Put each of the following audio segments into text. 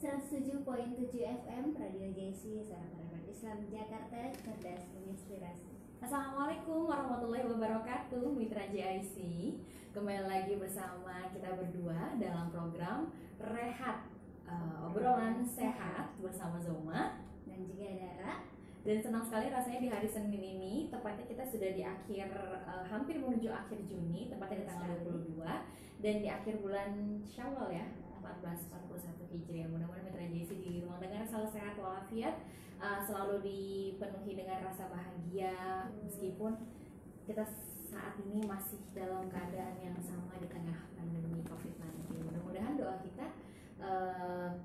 107.7 FM Radio JC, Suara Perekat Islam Jakarta, cerdas menginspirasi. Assalamualaikum warahmatullahi wabarakatuh, Mitra JIC. Kembali lagi bersama kita berdua dalam program Rehat, obrolan sehat bersama Zoma Dan juga Dara. Dan senang sekali rasanya di hari Senin ini, tepatnya kita sudah di akhir, hampir menuju akhir Juni, tepatnya di tanggal 22. Dan di akhir bulan Syawal ya, 1441 Hijriah. Mudah-mudahan Mitra JIC di ruang dengar selalu sehat walafiat, selalu dipenuhi dengan rasa bahagia, meskipun kita saat ini masih dalam keadaan yang sama di tengah pandemi COVID-19. Mudah-mudahan doa kita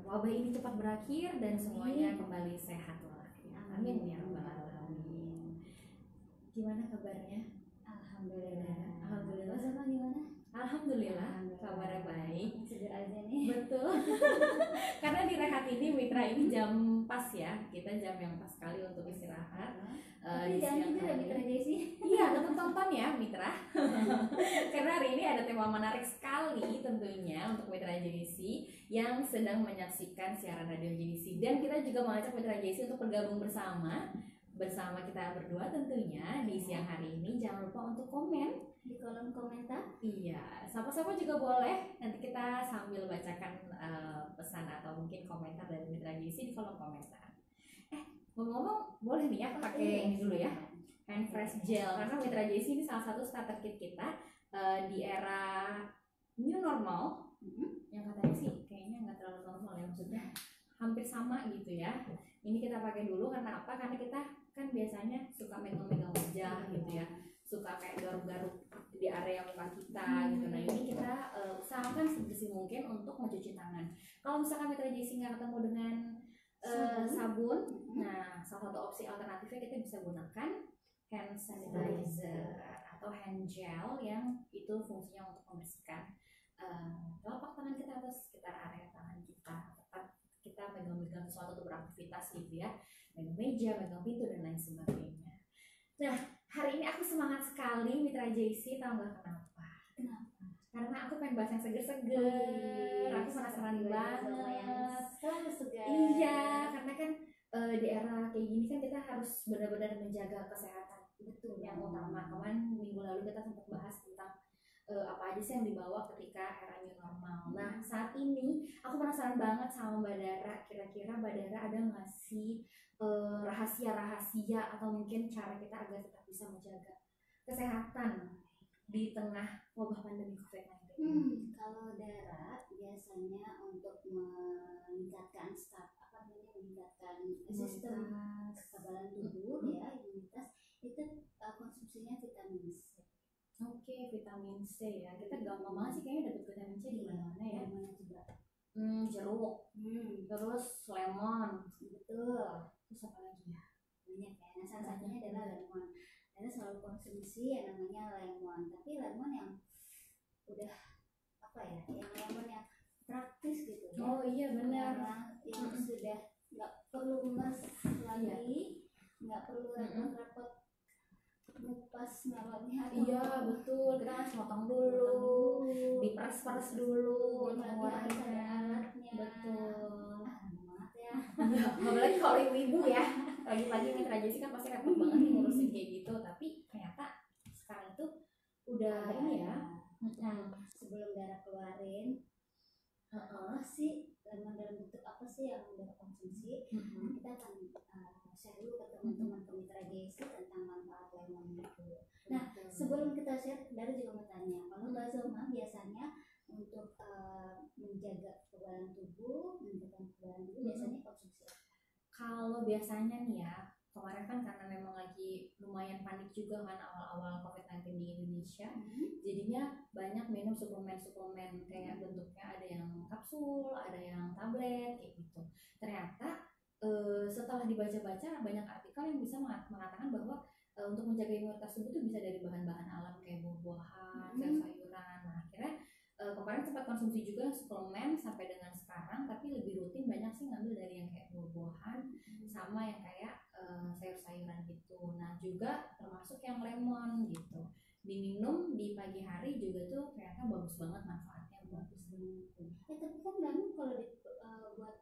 wabah ini cepat berakhir dan semuanya kembali sehat walafiat. Amin ya rabbal alamin. Gimana kabarnya? Alhamdulillah. Alhamdulillah. Sama gimana? Alhamdulillah, kabarnya baik. Seger aja nih. Betul. Karena di Rehat ini Mitra ini jam pas ya, kita jam yang pas sekali untuk istirahat. Tapi Di jangan siang tidur ya hari. Mitra JC. Iya, tetap tonton ya Mitra. Karena hari ini ada tema menarik sekali tentunya untuk Mitra JC yang sedang menyaksikan siaran radio JC. Dan kita juga mengajak Mitra JC untuk bergabung bersama kita berdua tentunya di siang hari ini. Jangan lupa untuk komen Di kolom komentar. Iya, sapa-sapa juga boleh. Nanti kita sambil bacakan pesan atau mungkin komentar dari Mitra JC di kolom komentar. Ngomong-ngomong, boleh nih ya pakai ini dulu ya, hand fresh gel, karena Mitra JC ini salah satu starter kit kita di era new normal, yang katanya sih kayaknya nggak terlalu normal ya, maksudnya hampir sama gitu ya. Ini kita pakai dulu karena apa? Karena kita kan biasanya suka megang-megang wajah gitu ya, suka kayak garuk-garuk di area muka kita gitu. Nah ini kita usahakan sebersih mungkin untuk mencuci tangan. Kalau misalkan Mitra JC nggak ketemu dengan sabun, nah salah satu opsi alternatifnya kita bisa gunakan hand sanitizer atau hand gel yang itu fungsinya untuk membersihkan telapak tangan kita atau sekitar area tangan kita, tepat kita megang-megang sesuatu untuk beraktivitas gitu ya, megang meja, megang pintu dan lain sebagainya. Nah hari ini aku semangat sekali Mitra JC, tahu nggak kenapa? Karena aku pengen bahas yang seger-seger. Aku penasaran banget. Selalu segar. Iya, karena kan di era kayak gini kan kita harus benar-benar menjaga kesehatan. Betul, yang utama. Kemarin minggu lalu kita sempat bahas tentang apa aja sih yang dibawa ketika era new normal. Nah saat ini aku penasaran banget sama Mbak Dara. Kira-kira Mbak Dara ada nggak sih rahasia-rahasia atau mungkin cara kita agar tetap bisa menjaga kesehatan di tengah wabah pandemi COVID-19? Kalau Dara biasanya untuk meningkatkan meningkatkan sistem kekebalan tubuh ya, imunitas, itu konsumsinya vitamin C. Oke, vitamin C ya. Kita gampang banget sih kayaknya dapat vitamin C di mana-mana ya. Mana juga. Jeruk, terus lemon, Betul. terus apa lagi ya? Banyak ya. Nah, salah satunya adalah lemon. Karena selalu konsumsi yang namanya lemon. Tapi lemon yang udah apa ya? Yang lemon yang praktis gitu ya. Oh iya benar. Yang sudah nggak perlu ngeres lagi, nggak perlu repot-repot ngupas melonnya. Iya betul, kita harus potong dulu, diperes-peres dulu untuk harus ada warnanya. alatnya. Betul. Banget ya. Apalagi kalau ibu-ibu ya, pagi-pagi Mitra JC kan pasti repot banget nih ngurusin kayak gitu. Tapi ternyata sekarang itu udah ini ya. Sebelum Dara keluarin apa sih lemon dalam bentuk apa sih yang Dara konsumsi, kita akan share dulu ke teman-teman Mitra JC tentang manfaat lemon itu. Nah sebelum kita share, Dara juga mau tanya, kalau Mbak Zoma biasanya untuk menjaga kekebalan tubuh, biasanya konsumsi apa? Kalau biasanya nih ya, kemarin kan karena memang lagi lumayan panik juga kan awal-awal COVID-19 di Indonesia, jadinya banyak minum suplemen-suplemen kayak bentuknya ada yang kapsul, ada yang tablet kayak gitu. Ternyata setelah dibaca-baca banyak artikel yang bisa mengatakan bahwa untuk menjaga imunitas tubuh itu bisa dari bahan-bahan alam kayak buah-buahan, sayur-sayuran. Nah akhirnya kemarin sempat konsumsi juga suplemen sampai dengan sekarang, tapi lebih rutin banyak sih ngambil dari yang kayak buah-buahan sama yang kayak sayur-sayuran gitu. Nah juga termasuk yang lemon gitu, diminum di pagi hari juga tuh ternyata bagus banget manfaatnya, bagus banget. Tapi kan lemon kalau buat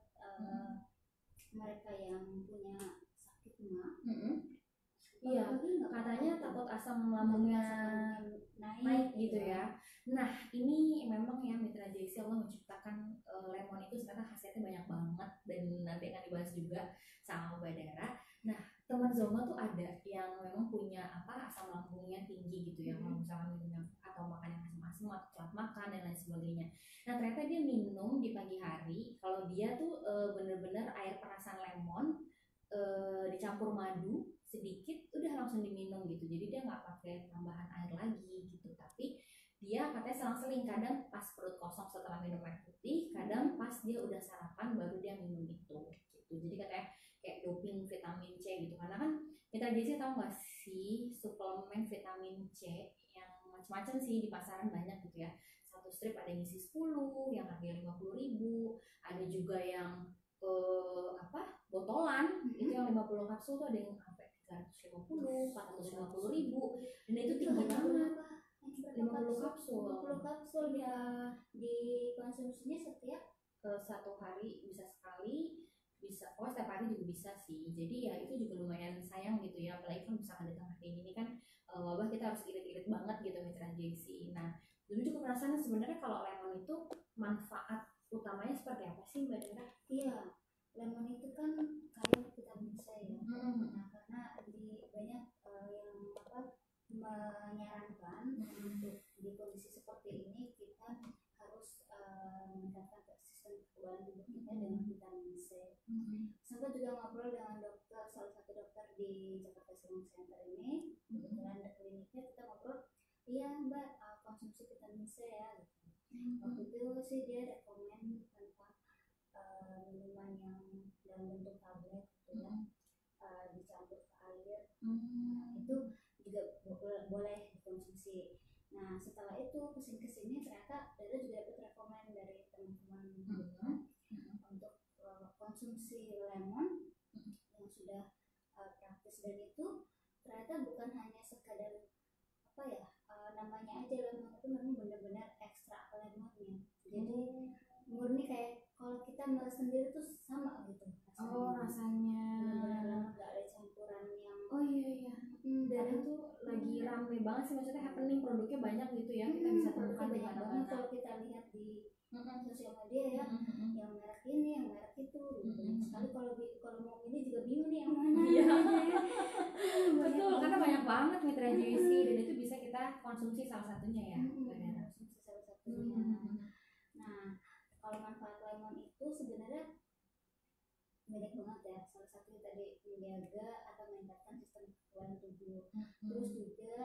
JC Allah menciptakan lemon itu ternyata khasiatnya banyak banget, dan nanti akan dibahas juga sama Mbak Dara. Nah, teman Zoma tuh ada yang memang punya asam lambungnya tinggi gitu ya, kalau misalnya minum atau makan yang asam-asam atau telat makan dan lain sebagainya. Nah, ternyata dia minum di pagi hari, kalau dia tuh bener-bener air perasan lemon dicampur madu sedikit udah langsung diminum gitu, jadi dia nggak pakai tambahan air lagi gitu. Tapi dia katanya selang-seling, kadang pas perut kosong setelah minum air putih, kadang pas dia udah sarapan baru dia minum itu gitu. Jadi katanya kayak doping vitamin C gitu, karena kan kita JC tahu nggak sih suplemen vitamin C yang macam-macam sih di pasaran banyak gitu ya. Satu strip ada yang isi 10 yang harganya 50.000, ada juga yang botolan itu yang 50 kapsul tuh ada yang sampai 350, 450.000, dan itu tinggi banget. 50 kapsul. 50 kapsul ya, dikonsumsinya setiap satu hari bisa sekali, bisa setiap hari juga bisa sih. Jadi ya itu juga lumayan sayang gitu ya, apalagi kan misalkan di tengah ini kan wabah, kita harus irit-irit banget gitu mitra JC. Nah, dulu juga penasaran sebenarnya kalau lemon itu manfaat utamanya seperti apa sih Mbak Dara? Iya, lemon itu kan kaya vitamin C ya. Nah, karena di banyak yang menyarankan untuk di kondisi seperti ini kita harus meningkatkan sistem kekebalan tubuh kita dengan vitamin C. Saya juga ngobrol dengan dokter, salah satu dokter di Jakarta Selong Center ini, kebetulan kliniknya kita ngobrol, iya Mbak, konsumsi vitamin C ya. Waktu itu sih dia rekomen tentang minuman yang dalam bentuk tablet gitu ya, dicampur ke air. Itu juga boleh dikonsumsi. Nah, setelah itu kesini ternyata Dara juga dapat rekomen dari teman-teman untuk konsumsi lemon yang sudah praktis, dan itu ternyata bukan hanya sekadar namanya aja lemon, tapi memang benar-benar ekstra lemonnya. Jadi murni kayak kalau kita meres sendiri tuh sama gitu rasanya. Benar-benar nggak ada campuran yang iya. Dan itu lagi rame banget sih, maksudnya happening, produknya banyak gitu ya, kita bisa temukan di mana-mana. Kalau kita lihat di sosial media ya, yang merek ini, yang merek itu, banyak sekali. Kalau mau pilih juga bingung nih yang mana. Iya. Betul, karena banyak banget mitra JC, dan itu bisa kita konsumsi salah satunya ya. Konsumsi salah satunya. Nah, kalau manfaat lemon itu sebenarnya banyak banget ya. Salah satunya tadi menjaga atau meningkatkan sistem kekebalan tubuh. Terus juga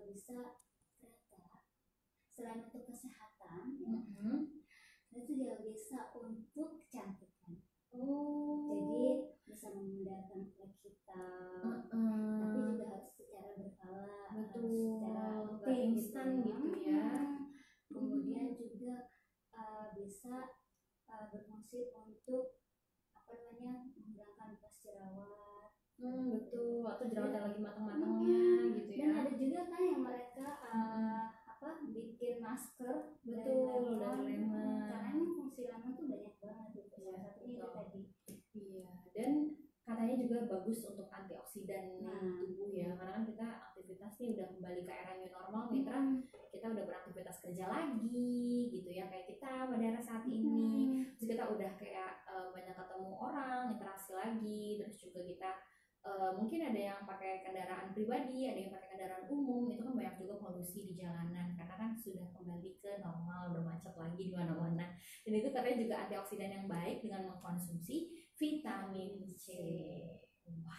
bisa ternyata selain untuk kesehatan itu juga bisa untuk kecantikan. Jadi bisa menghindarkan flek hitam, tapi juga harus secara berkala, harus secara instan gitu ya. Kemudian juga bisa berfungsi untuk menghilangkan bekas jerawat. Betul, atau jerawat yang lagi matang-matangnya gitu ya. Dan ada juga kan yang mereka bikin masker dari lemon. Karena ini fungsi lemon tuh banyak banget gitu. Salah satunya itu tadi. Iya, dan katanya juga bagus untuk antioksidan tubuh ya, karena kan kita aktivitasnya udah kembali ke era new normal mitra, kita udah beraktivitas kerja lagi gitu ya, kayak kita pada saat ini. Terus kita udah kayak banyak ketemu orang, interaksi lagi, terus juga kita mungkin ada yang pakai kendaraan pribadi, ada yang pakai kendaraan umum, itu kan banyak juga polusi di jalanan karena kan sudah kembali ke normal, bermacet lagi di mana-mana. Dan itu katanya juga antioksidan yang baik dengan mengkonsumsi vitamin C. Wow,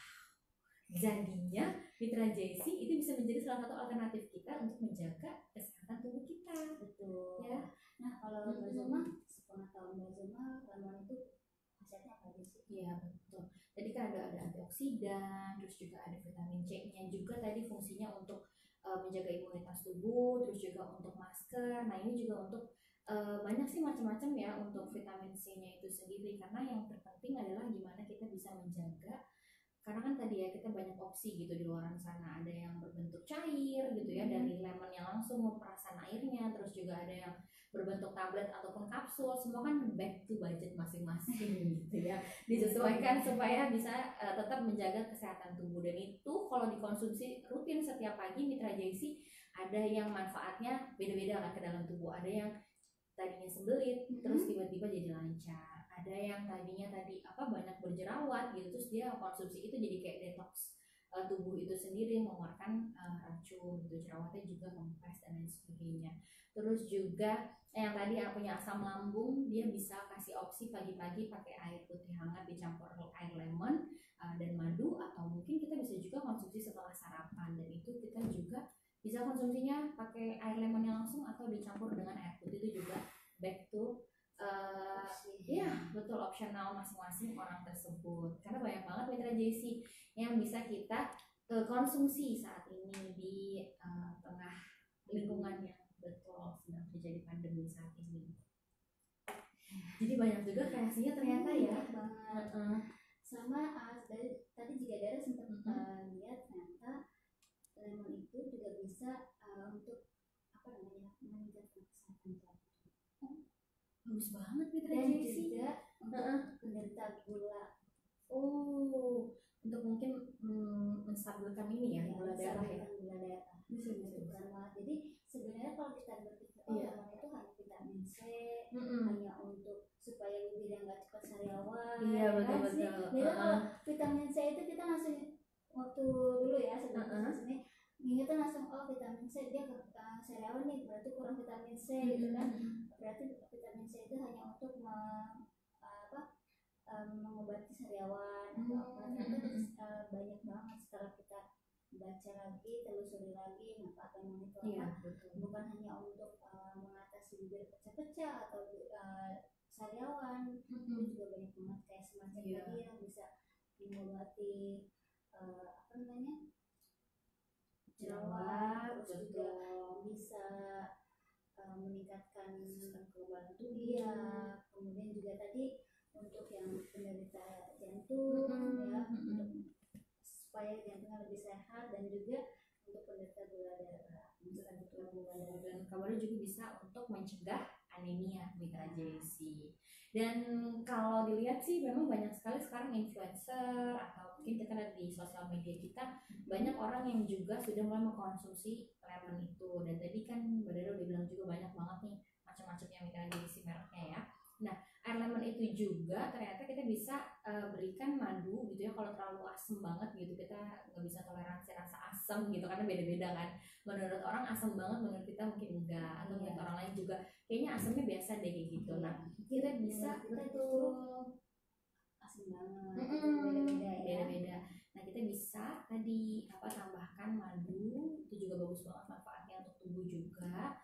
jadinya mitra JC itu bisa menjadi salah satu alternatif kita untuk menjaga kesehatan tubuh kita. Betul ya. Nah, kalau Mbak Zoma, sepengetahuan Mbak Zoma, lemon itu khasiatnya apa aja sih? Iya, betul. Tadi kan ada antioksidan, terus juga ada vitamin C-nya juga, tadi fungsinya untuk menjaga imunitas tubuh, terus juga untuk masker. Nah, ini juga untuk banyak sih macam-macam ya untuk vitamin C-nya itu sendiri, karena yang terpenting adalah gimana kita bisa menjaga, karena kan tadi ya kita banyak opsi gitu di luar sana, ada yang berbentuk cair gitu ya dari lemon yang langsung perasan airnya, terus juga ada yang berbentuk tablet ataupun kapsul, semua kan back to budget masing-masing gitu ya, disesuaikan supaya bisa tetap menjaga kesehatan tubuh. Dan itu kalau dikonsumsi rutin setiap pagi mitra JC, ada yang manfaatnya beda-beda kan ke dalam tubuh, ada yang tadinya sembelit terus tiba-tiba jadi lancar, ada yang tadinya banyak berjerawat gitu terus dia konsumsi itu jadi kayak detox tubuh itu sendiri, mengeluarkan racun gitu, jerawatnya juga kempes dan lain sebagainya. Terus juga yang tadi yang punya asam lambung, dia bisa kasih opsi pagi-pagi pakai air putih hangat dicampur air lemon dan madu, atau mungkin kita bisa juga konsumsi setelah sarapan, dan itu kita juga bisa konsumsinya pakai air lemonnya langsung atau dicampur dengan air putih, itu juga back to ya betul opsional masing-masing orang tersebut, karena banyak banget mitra JC yang bisa kita konsumsi saat ini di tengah lingkungan yang betul sedang terjadi pandemi saat ini. Jadi banyak juga kreasinya ternyata ya. Sama tadi juga Dara sempat lihat ternyata lemon itu juga bisa untuk meningkatkan kesehatan jantung. Bagus banget mitra Dan JC. juga untuk penderita gula. Untuk mungkin menstabilkan ini ya, gula darah ya. Gula darah. Bisa. Jadi sebenarnya kalau kita berpikir lemon itu hanya vitamin C, hanya untuk supaya bibir nggak cepat sariawan. Iya betul. Jadi kalau vitamin C itu kita langsung waktu dulu ya sebelum sini ingatnya langsung vitamin C dia sariawan nih, berarti kurang vitamin C gitu kan. Berarti vitamin C itu hanya untuk mengobati sariawan atau apa. Ternyata banyak banget setelah kita baca lagi, telusuri lagi manfaat lemon itu apa. Bukan hanya untuk mengatasi bibir pecah-pecah atau sariawan, itu juga banyak banget kayak semacam tadi yang bisa mengobati jerawat, terus juga bisa meningkatkan kekebalan tubuh. Kemudian juga tadi untuk yang penderita jantung ya, untuk supaya jantungnya lebih sehat, dan juga untuk penderita gula darah. Dan kabarnya juga bisa untuk mencegah anemia mitra JC. Dan kalau dilihat sih memang banyak sekali sekarang influencer atau mungkin kita lihat di sosial media kita, banyak orang yang juga sudah mulai mengkonsumsi lemon itu. Dan tadi kan Mbak Dara udah bilang juga banyak banget nih macam-macamnya mitra JC mereknya ya. Nah, air lemon itu juga ternyata kita bisa berikan madu gitu ya. Kalau terlalu asam banget gitu, kita nggak bisa toleransi rasa asam gitu, karena beda-beda kan. Menurut orang asam banget, menurut kita mungkin enggak, atau menurut orang lain juga kayaknya asamnya biasa deh kayak gitu. Nah, kita bisa asam banget, beda-beda. Nah, kita bisa tadi tambahkan madu, itu juga bagus banget manfaatnya untuk tubuh juga.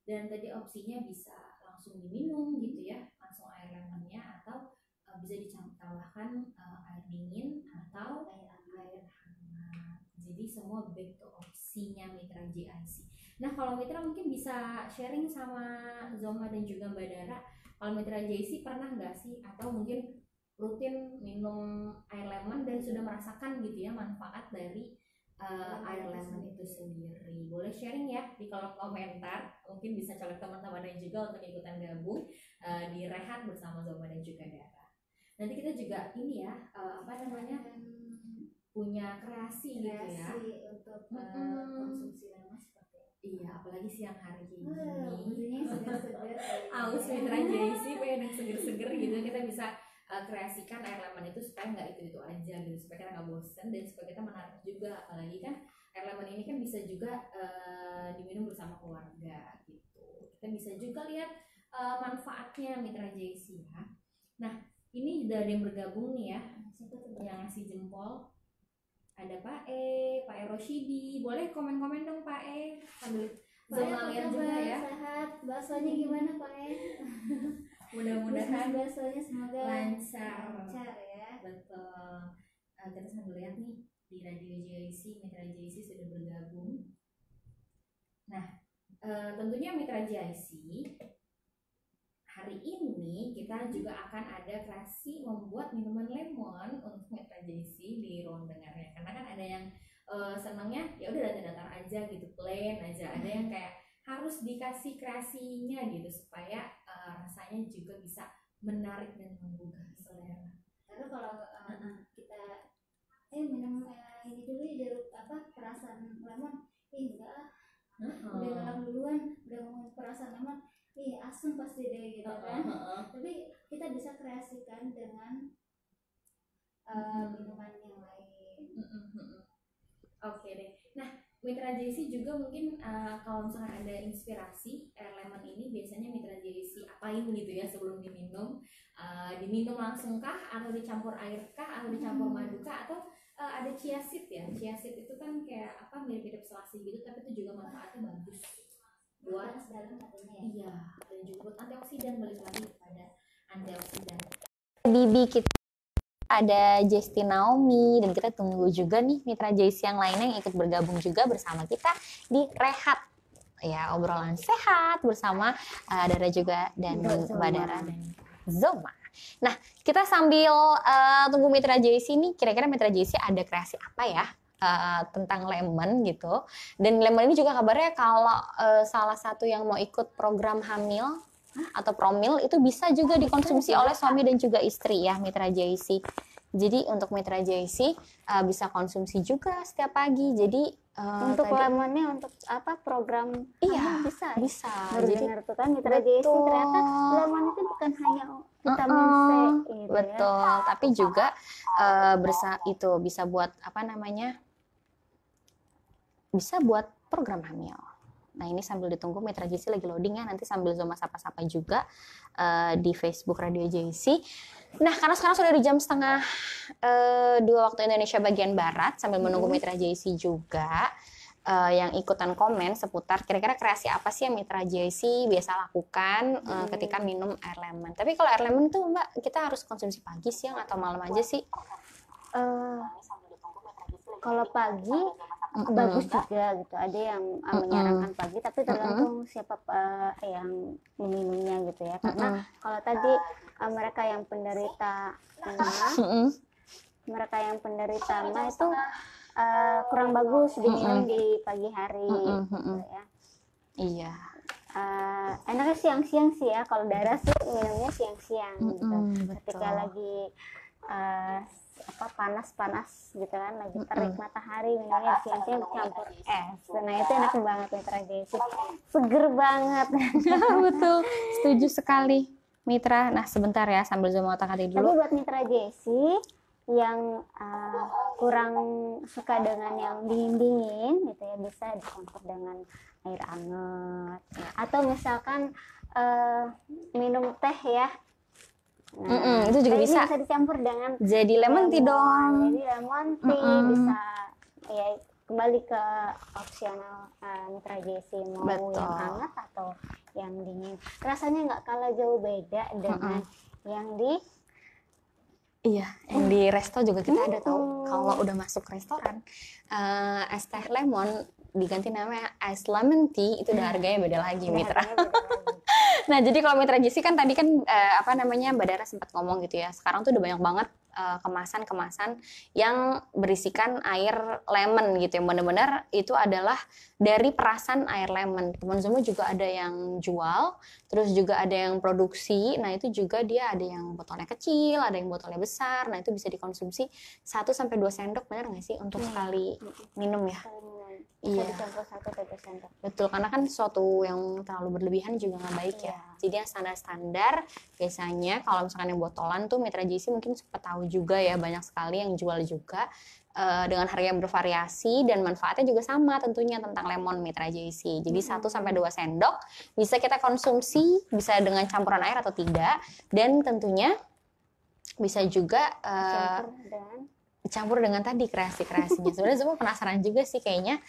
Dan tadi opsinya bisa langsung diminum gitu ya, langsung air lemonnya, atau bisa ditambahkan air dingin atau air hangat. Jadi semua back to opsinya mitra JIC. Nah, kalau mitra mungkin bisa sharing sama Zoma dan juga Mbak Dara, kalau mitra JIC pernah nggak sih atau mungkin rutin minum air lemon dan sudah merasakan gitu ya manfaat dari air lemon itu sendiri? Boleh sharing ya di kolom komentar, mungkin bisa colok teman-teman dan juga untuk ikutan gabung di Rehat bersama Zoma dan juga Dara. Nanti kita juga ini ya punya kreasi gitu ya untuk konsumsi lemon seperti itu. Iya, apalagi siang hari ini aus mitra JIC pengen yang seger-seger gitu, kita bisa kreasikan air lemon itu supaya nggak itu aja gitu, supaya kita nggak bosen dan supaya kita menarik juga. Apalagi kan air lemon ini kan bisa juga diminum bersama keluarga gitu. Kita bisa juga lihat manfaatnya mitra JIC ya. Nah, ini udah ada yang bergabung nih ya, yang ngasih jempol. Ada Pak E Roshidi, boleh komen-komen dong Pak E, sambil Zoma lihat juga ya. Sehat, baksonya gimana Pak E? Mudah-mudahan baksonya semoga lancar ya. Betul. Kita sambil lihat nih di Radio JIC, mitra JIC sudah bergabung. Nah, tentunya mitra JIC hari ini kita juga akan ada kreasi membuat minuman lemon untuk mitra JIC di ruang dengarnya, karena kan ada yang senangnya ya udah datar-datar aja gitu, plain aja. Ada yang kayak harus dikasih kreasinya gitu supaya rasanya juga bisa menarik dan menggugah selera. Karena kalau kita minum ini dulu perasaan lemon, enggak udah galang duluan, udah ngomong perasaan lemon, asam pasti dikombinasikan dengan minuman yang lain. Oke deh. Nah, Mitra JC juga mungkin kalau misalnya ada inspirasi air lemon ini, biasanya Mitra JC apain gitu ya sebelum diminum? Diminum langsung kah, atau dicampur air kah, atau dicampur madu kah, atau ada chia seed ya? Chia seed itu kan kayak apa, mirip-mirip selasi gitu, tapi itu juga manfaatnya bagus buat dalam katanya ya. Iya, dan juga buat antioksidan, balik lagi kepada antioksidan. Bibi kita ada Jesti Naomi, dan kita tunggu juga nih mitra JC yang lainnya yang ikut bergabung juga bersama kita di Rehat ya, obrolan sehat bersama Dara juga dan Mbak Dara dan Zoma. Nah, kita sambil tunggu mitra JC nih, kira-kira mitra JC ada kreasi apa ya tentang lemon gitu. Dan lemon ini juga kabarnya kalau salah satu yang mau ikut program hamil atau promil itu bisa juga dikonsumsi oleh suami dan juga istri ya, mitra JC. Jadi untuk mitra JC bisa konsumsi juga setiap pagi. Jadi untuk lemonnya untuk apa, program iya, bisa bisa. Jadi dengar tuh kan mitra JC ternyata lemon itu bukan hanya vitamin C gitu betul ya. Tapi juga itu bisa buat apa namanya, bisa buat program hamil. Nah, ini sambil ditunggu mitra JC lagi loading ya, nanti sambil Zoma sapa-sapa juga di Facebook Radio JC. Nah, karena sekarang sudah di jam setengah 2 waktu Indonesia bagian Barat, sambil menunggu mitra JC juga yang ikutan komen seputar kira-kira kreasi apa sih yang mitra JC biasa lakukan ketika minum air lemon. Tapi kalau air lemon tuh Mbak, kita harus konsumsi pagi, siang, atau malam aja sih? Kalau pagi bagus juga gitu, ada yang menyarankan pagi, tapi tergantung siapa yang meminumnya gitu ya. Karena kalau tadi mereka yang penderita mah itu kurang bagus diminum di pagi hari gitu ya. Iya. Enaknya siang-siang sih ya, kalau Dara sih minumnya siang-siang gitu. Ketika betul. lagi panas-panas gitu kan, lagi terik matahari, minumnya siang-siang campur es. Nah, itu enak banget mitra JC, seger banget. Betul, setuju sekali mitra. Nah, sebentar ya sambil Zoma otak-atik Tapi dulu. buat mitra JC yang kurang suka dengan yang dingin-dingin gitu ya, bisa dicampur dengan air hangat atau misalkan minum teh ya. Nah, itu juga bisa dicampur dengan jadi lemon tea dong. Jadi lemon tea bisa ya, kembali ke opsional mitra JC mau yang hangat atau yang dingin. Rasanya nggak kalah jauh beda dengan yang di yang di resto juga kita ada tahu. Kalau udah masuk restoran, es teh lemon diganti namanya ice lemon tea, itu udah harganya beda lagi mitra. Nah, jadi kalau mitra JC kan tadi kan Mbak Dara sempat ngomong gitu ya. Sekarang tuh udah banyak banget kemasan-kemasan yang berisikan air lemon gitu, yang benar-benar itu adalah dari perasan air lemon. Teman Zoma juga ada yang jual, terus juga ada yang produksi. Nah, itu juga dia ada yang botolnya kecil, ada yang botolnya besar. Nah, itu bisa dikonsumsi 1-2 sendok, benar nggak sih untuk sekali minum ya? Iya. Dicampur 1-2 sendok. Betul, karena kan sesuatu yang terlalu berlebihan juga nggak baik ya. Jadi yang standar-standar biasanya kalau misalkan yang botolan tuh mitra JC mungkin sempat tahu juga ya, banyak sekali yang jual juga dengan harga yang bervariasi dan manfaatnya juga sama tentunya tentang lemon mitra JC. Jadi 1-2 sendok bisa kita konsumsi, bisa dengan campuran air atau tidak, dan tentunya bisa juga dicampur dengan tadi kreasi-kreasinya. Sebenarnya Zoma penasaran juga sih kayaknya.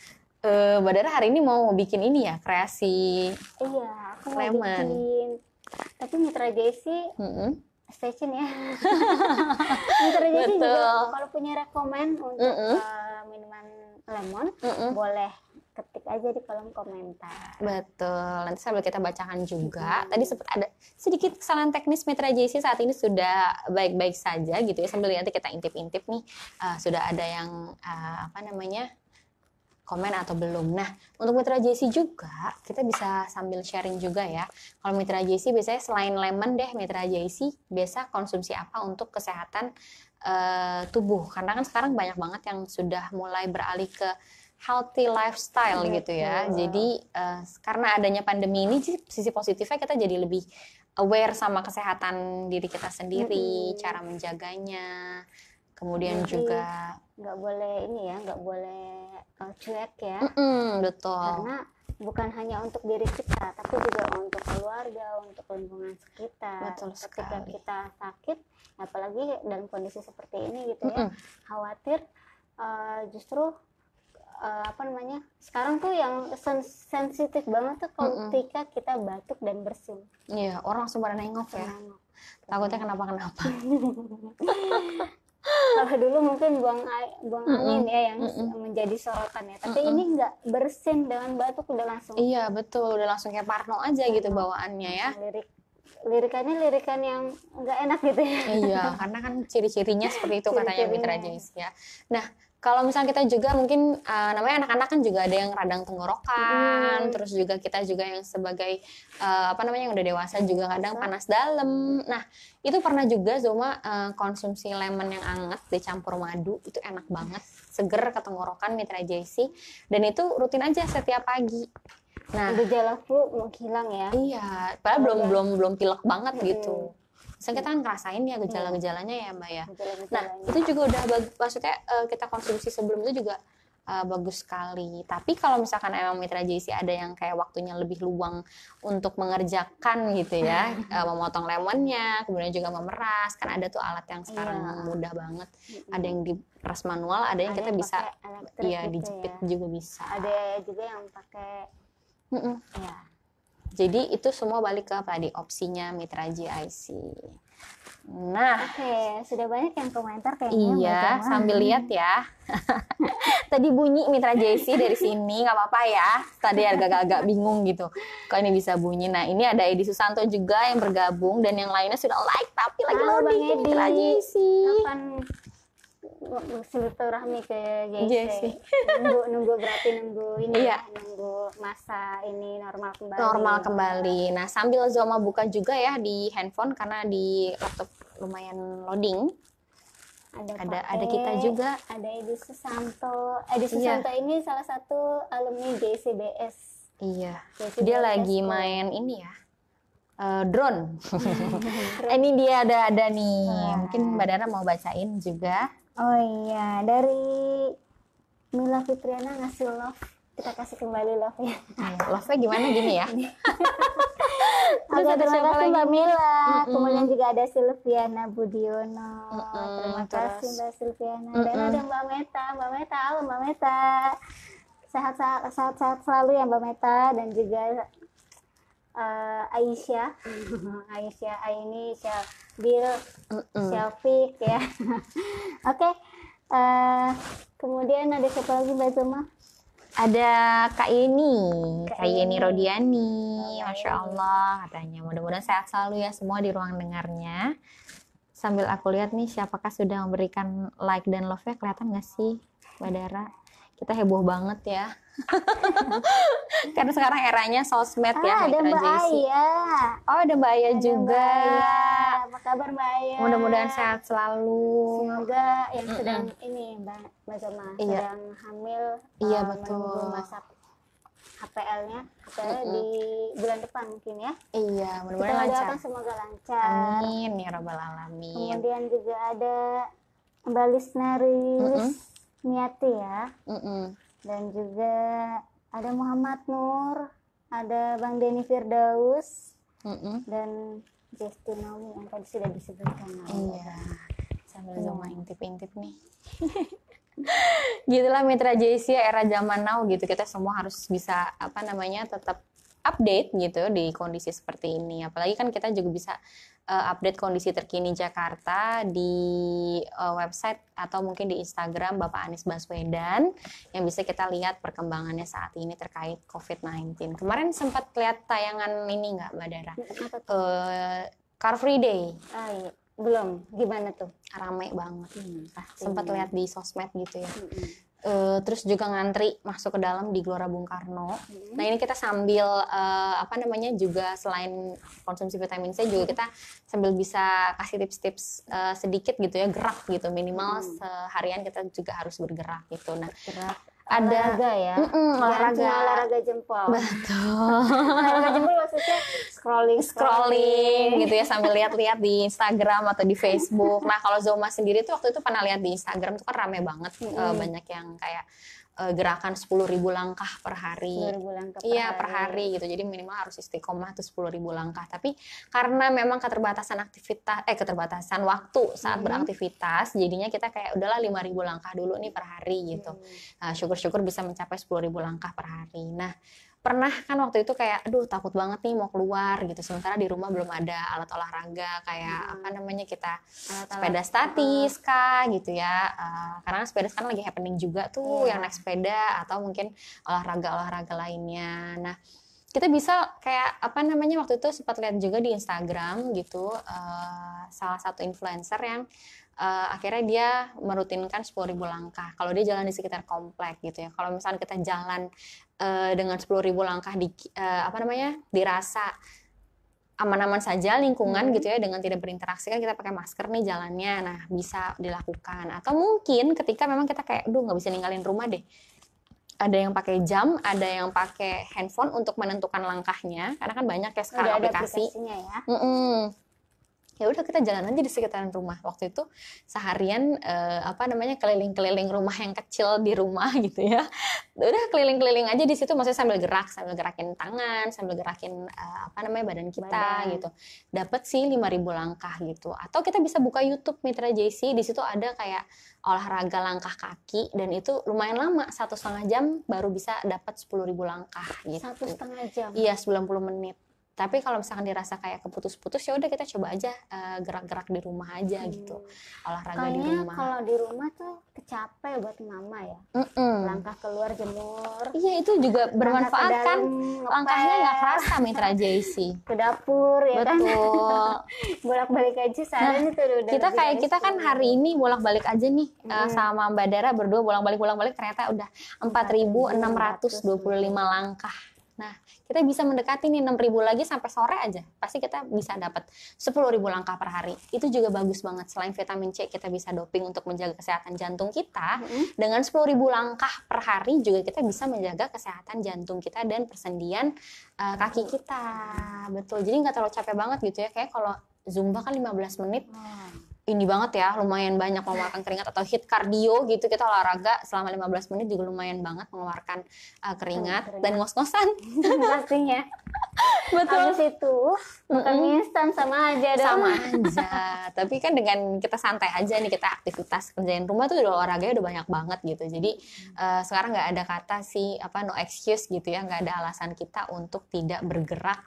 Mbak Dara hari ini mau bikin ini ya, kreasi aku mau lemon. bikin. Tapi mitra JC stay tune ya. Mitra JC juga kalau punya rekomen untuk minuman lemon, boleh ketik aja di kolom komentar. Betul, nanti sambil kita bacakan juga. Tadi sempat ada sedikit kesalahan teknis mitra JC, saat ini sudah baik-baik saja gitu ya. Sambil nanti kita intip-intip nih, sudah ada yang komen atau belum. Nah, untuk mitra JC juga kita bisa sambil sharing juga ya. Kalau mitra JC biasanya selain lemon deh, mitra JC biasa konsumsi apa untuk kesehatan tubuh. Karena kan sekarang banyak banget yang sudah mulai beralih ke healthy lifestyle gitu ya. Jadi karena adanya pandemi ini sisi positifnya kita jadi lebih aware sama kesehatan diri kita sendiri, cara menjaganya. Kemudian Jadi, juga nggak boleh ini ya, nggak boleh cuek ya, betul. karena bukan hanya untuk diri kita, tapi juga untuk keluarga, untuk lingkungan sekitar. Betul Ketika sekali. kita sakit, apalagi dalam kondisi seperti ini gitu ya, khawatir justru apa namanya, sekarang tuh yang sensitif banget tuh ketika kita batuk dan bersin. Iya, orang langsung pada nengok ya. Takutnya kenapa-kenapa. Kalau dulu mungkin buang angin ya yang menjadi sorotan ya, tapi ini nggak, bersin dengan batuk udah langsung. Iya, betul. Udah langsung kayak Parno aja gitu bawaannya ya. Lirikan yang nggak enak gitu ya. Iya, karena kan ciri-cirinya seperti itu katanya Ciri-cirinya. Mitra Jais ya. Nah, kalau misalnya kita juga mungkin namanya anak-anak kan juga ada yang radang tenggorokan, terus juga kita juga yang sebagai apa namanya yang udah dewasa juga kadang panas dalam. Nah, itu pernah juga Zoma konsumsi lemon yang anget dicampur madu, itu enak banget, seger ke tenggorokan Mitra Jaisi, dan itu rutin aja setiap pagi. Nah, Gejala flu menghilang ya. iya, padahal belum pilek banget gitu. Misalnya kita kan ngerasain ya gejala-gejalanya ya Mbak ya. Nah, Gejala-gejalanya. itu juga udah maksudnya kita konsumsi sebelum itu juga bagus sekali. Tapi kalau misalkan emang Mitra JC ada yang kayak waktunya lebih luang untuk mengerjakan gitu ya, memotong lemonnya, kemudian juga memeras, kan ada tuh alat yang sekarang mudah banget. Ada yang diperas manual, ada yang kita yang bisa pakai elektrik gitu dijepit ya. juga bisa. Ada juga yang pakai ya. Jadi itu semua balik ke tadi opsinya Mitra JIC. Nah, Oke, sudah banyak yang komentar kayaknya. iya, Mbak Jama. sambil lihat ya. Tadi bunyi Mitra JC dari sini, nggak apa-apa ya. Tadi agak-agak bingung gitu. Kok ini bisa bunyi? Nah, ini ada Edi Susanto juga yang bergabung dan yang lainnya sudah like tapi lagi Halo, Bang loading Edi. Mitra JC. Kapan silaturahmi ke JC? JC. Nunggu berarti nunggu ini Iya. ya, nunggu masa ini normal kembali. Normal kembali. Nah, sambil Zoma buka juga ya di handphone karena di laptop lumayan loading. Ada kita juga. Ada Edi Susanto. Edi Susanto ini salah satu alumni JCBS. Iya. JCBS Dia lagi School. main ini ya. Drone. Ini dia ada nih. Mungkin Mbak Dara mau bacain juga. Oh iya, dari Mila Fitriana ngasih love. Kita kasih kembali love ya. Love-nya gimana gini ya? Oke, ada terima siapa kasih lagi? Mbak Mila. Kemudian juga ada Silviana Budiono. Terima kasih terus? Mbak Silviana. Dan ada Mbak Meta. Mbak Meta, halo Mbak Meta. Sehat-sehat selalu ya Mbak Meta. Dan juga Aisyah. Aisyah, Aini, Syabil, Syafiq ya. Oke. Kemudian ada siapa lagi Mbak Zoma? Ada Kak Yeni Rodiani, Masya Allah katanya. Mudah-mudahan sehat selalu ya semua di ruang dengarnya. Sambil aku lihat nih siapakah sudah memberikan like dan love-nya, kelihatan nggak sih Mbak Dara? Kita heboh banget ya. Karena sekarang eranya sosmed ya Ada Mitra Mbak JC. Aya. Oh, ada Mbak Aya Ada juga. Mbak Aya. Apa kabar Mbak Aya? Mudah-mudahan sehat selalu. Semoga yang sedang ini Mbak Zoma Iya. sedang hamil, Iya, betul. menunggu masa HPL-nya di bulan depan mungkin ya. Iya, Kita mudah-mudahan lancar. doakan semoga lancar. Amin ya rabbal alamin. Kemudian juga ada Mbak Lisnaris Miati ya, dan juga ada Muhammad Nur, ada Bang Denny Firdaus, dan Justinomi yang tadi sudah disebutkan. Iya. Sambil Zoma intip-intip nih. Gitulah Mitra JC era zaman now gitu, kita semua harus bisa tetap update gitu di kondisi seperti ini. Apalagi kan kita juga bisa update kondisi terkini Jakarta di website atau mungkin di Instagram Bapak Anies Baswedan yang bisa kita lihat perkembangannya saat ini terkait COVID-19. Kemarin sempat lihat tayangan ini nggak Mbak Dara? Car Free Day. Iya. Belum, gimana tuh? Rame banget. Sempat lihat di sosmed gitu ya. Terus juga ngantri masuk ke dalam di Gelora Bung Karno. Nah ini kita sambil juga selain konsumsi vitamin C juga kita sambil bisa kasih tips-tips sedikit gitu ya, gerak gitu, minimal seharian kita juga harus bergerak gitu. Nah olahraga ya. Olahraga. Jangan cuma olahraga jempol. Betul. Olahraga jempol maksudnya Scrolling gitu ya sambil lihat-lihat di Instagram atau di Facebook. Nah kalau Zoma sendiri tuh waktu itu pernah lihat di Instagram tuh kan rame banget, banyak yang kayak gerakan 10.000 langkah per hari. 10.000 langkah Iya per hari gitu. Jadi minimal harus istiqomah tuh 10.000 langkah. Tapi karena memang keterbatasan waktu saat beraktivitas, jadinya kita kayak udahlah 5.000 langkah dulu nih per hari gitu. Nah, syukur-syukur bisa mencapai 10.000 langkah per hari. Nah, pernah kan waktu itu kayak aduh takut banget nih mau keluar gitu, sementara di rumah belum ada alat olahraga kayak apa namanya kita sepeda statis kah gitu ya, karena sepeda sekarang lagi happening juga tuh yang naik sepeda atau mungkin olahraga lainnya. Nah kita bisa kayak apa namanya waktu itu sempat lihat juga di Instagram gitu, salah satu influencer yang akhirnya dia merutinkan 10.000 langkah. Kalau dia jalan di sekitar komplek gitu ya. Kalau misalnya kita jalan dengan 10.000 langkah dirasa aman-aman saja lingkungan gitu ya, dengan tidak berinteraksi, kan kita pakai masker nih jalannya. Nah, bisa dilakukan. Atau mungkin ketika memang kita kayak nggak bisa ninggalin rumah deh. Ada yang pakai jam, ada yang pakai handphone untuk menentukan langkahnya. Karena kan banyak ya sekarang aplikasi. Ya. Ya udah kita jalan aja di sekitaran rumah. Waktu itu seharian keliling-keliling rumah yang kecil di rumah gitu ya. Udah keliling-keliling aja di situ, maksudnya sambil gerakin tangan, sambil gerakin badan kita gitu. Dapat sih 5.000 langkah gitu. Atau kita bisa buka YouTube Mitra JC, di situ ada kayak olahraga langkah kaki dan itu lumayan lama, 1,5 jam baru bisa dapat 10.000 langkah gitu. 1,5 jam. Iya, 90 menit. Tapi kalau misalkan dirasa kayak keputus-putus, ya udah kita coba aja gerak-gerak di rumah aja gitu, olahraga di rumah. Kalau di rumah tuh kecapek buat mama ya. Langkah keluar jemur. Iya itu juga bermanfaat kan. Langkahnya nggak kerasa Mitra JC. Ke dapur ya kan. Betul. Bolak-balik aja seharian itu udah. Kita kan hari ini bolak-balik aja nih sama Mbak Dara berdua bolak-balik ternyata udah 4.625 langkah. Nah, kita bisa mendekati nih 6.000 lagi sampai sore aja. Pasti kita bisa dapat 10.000 langkah per hari. Itu juga bagus banget. Selain vitamin C, kita bisa doping untuk menjaga kesehatan jantung kita. Dengan 10.000 langkah per hari juga kita bisa menjaga kesehatan jantung kita dan persendian kaki kita. Betul. Jadi nggak terlalu capek banget gitu ya. Kayak kalau Zumba kan 15 menit. Ini banget ya, lumayan banyak mengeluarkan keringat. Atau HIIT cardio gitu, kita olahraga selama 15 menit juga lumayan banget mengeluarkan keringat dan ngos-ngosan pastinya. Betul. Habis itu makan mie instan sama aja dong. Sama aja. Tapi kan dengan kita santai aja nih, kita aktivitas kerjain rumah tuh udah olahraganya udah banyak banget gitu. Jadi sekarang nggak ada kata sih no excuse gitu ya, nggak ada alasan kita untuk tidak bergerak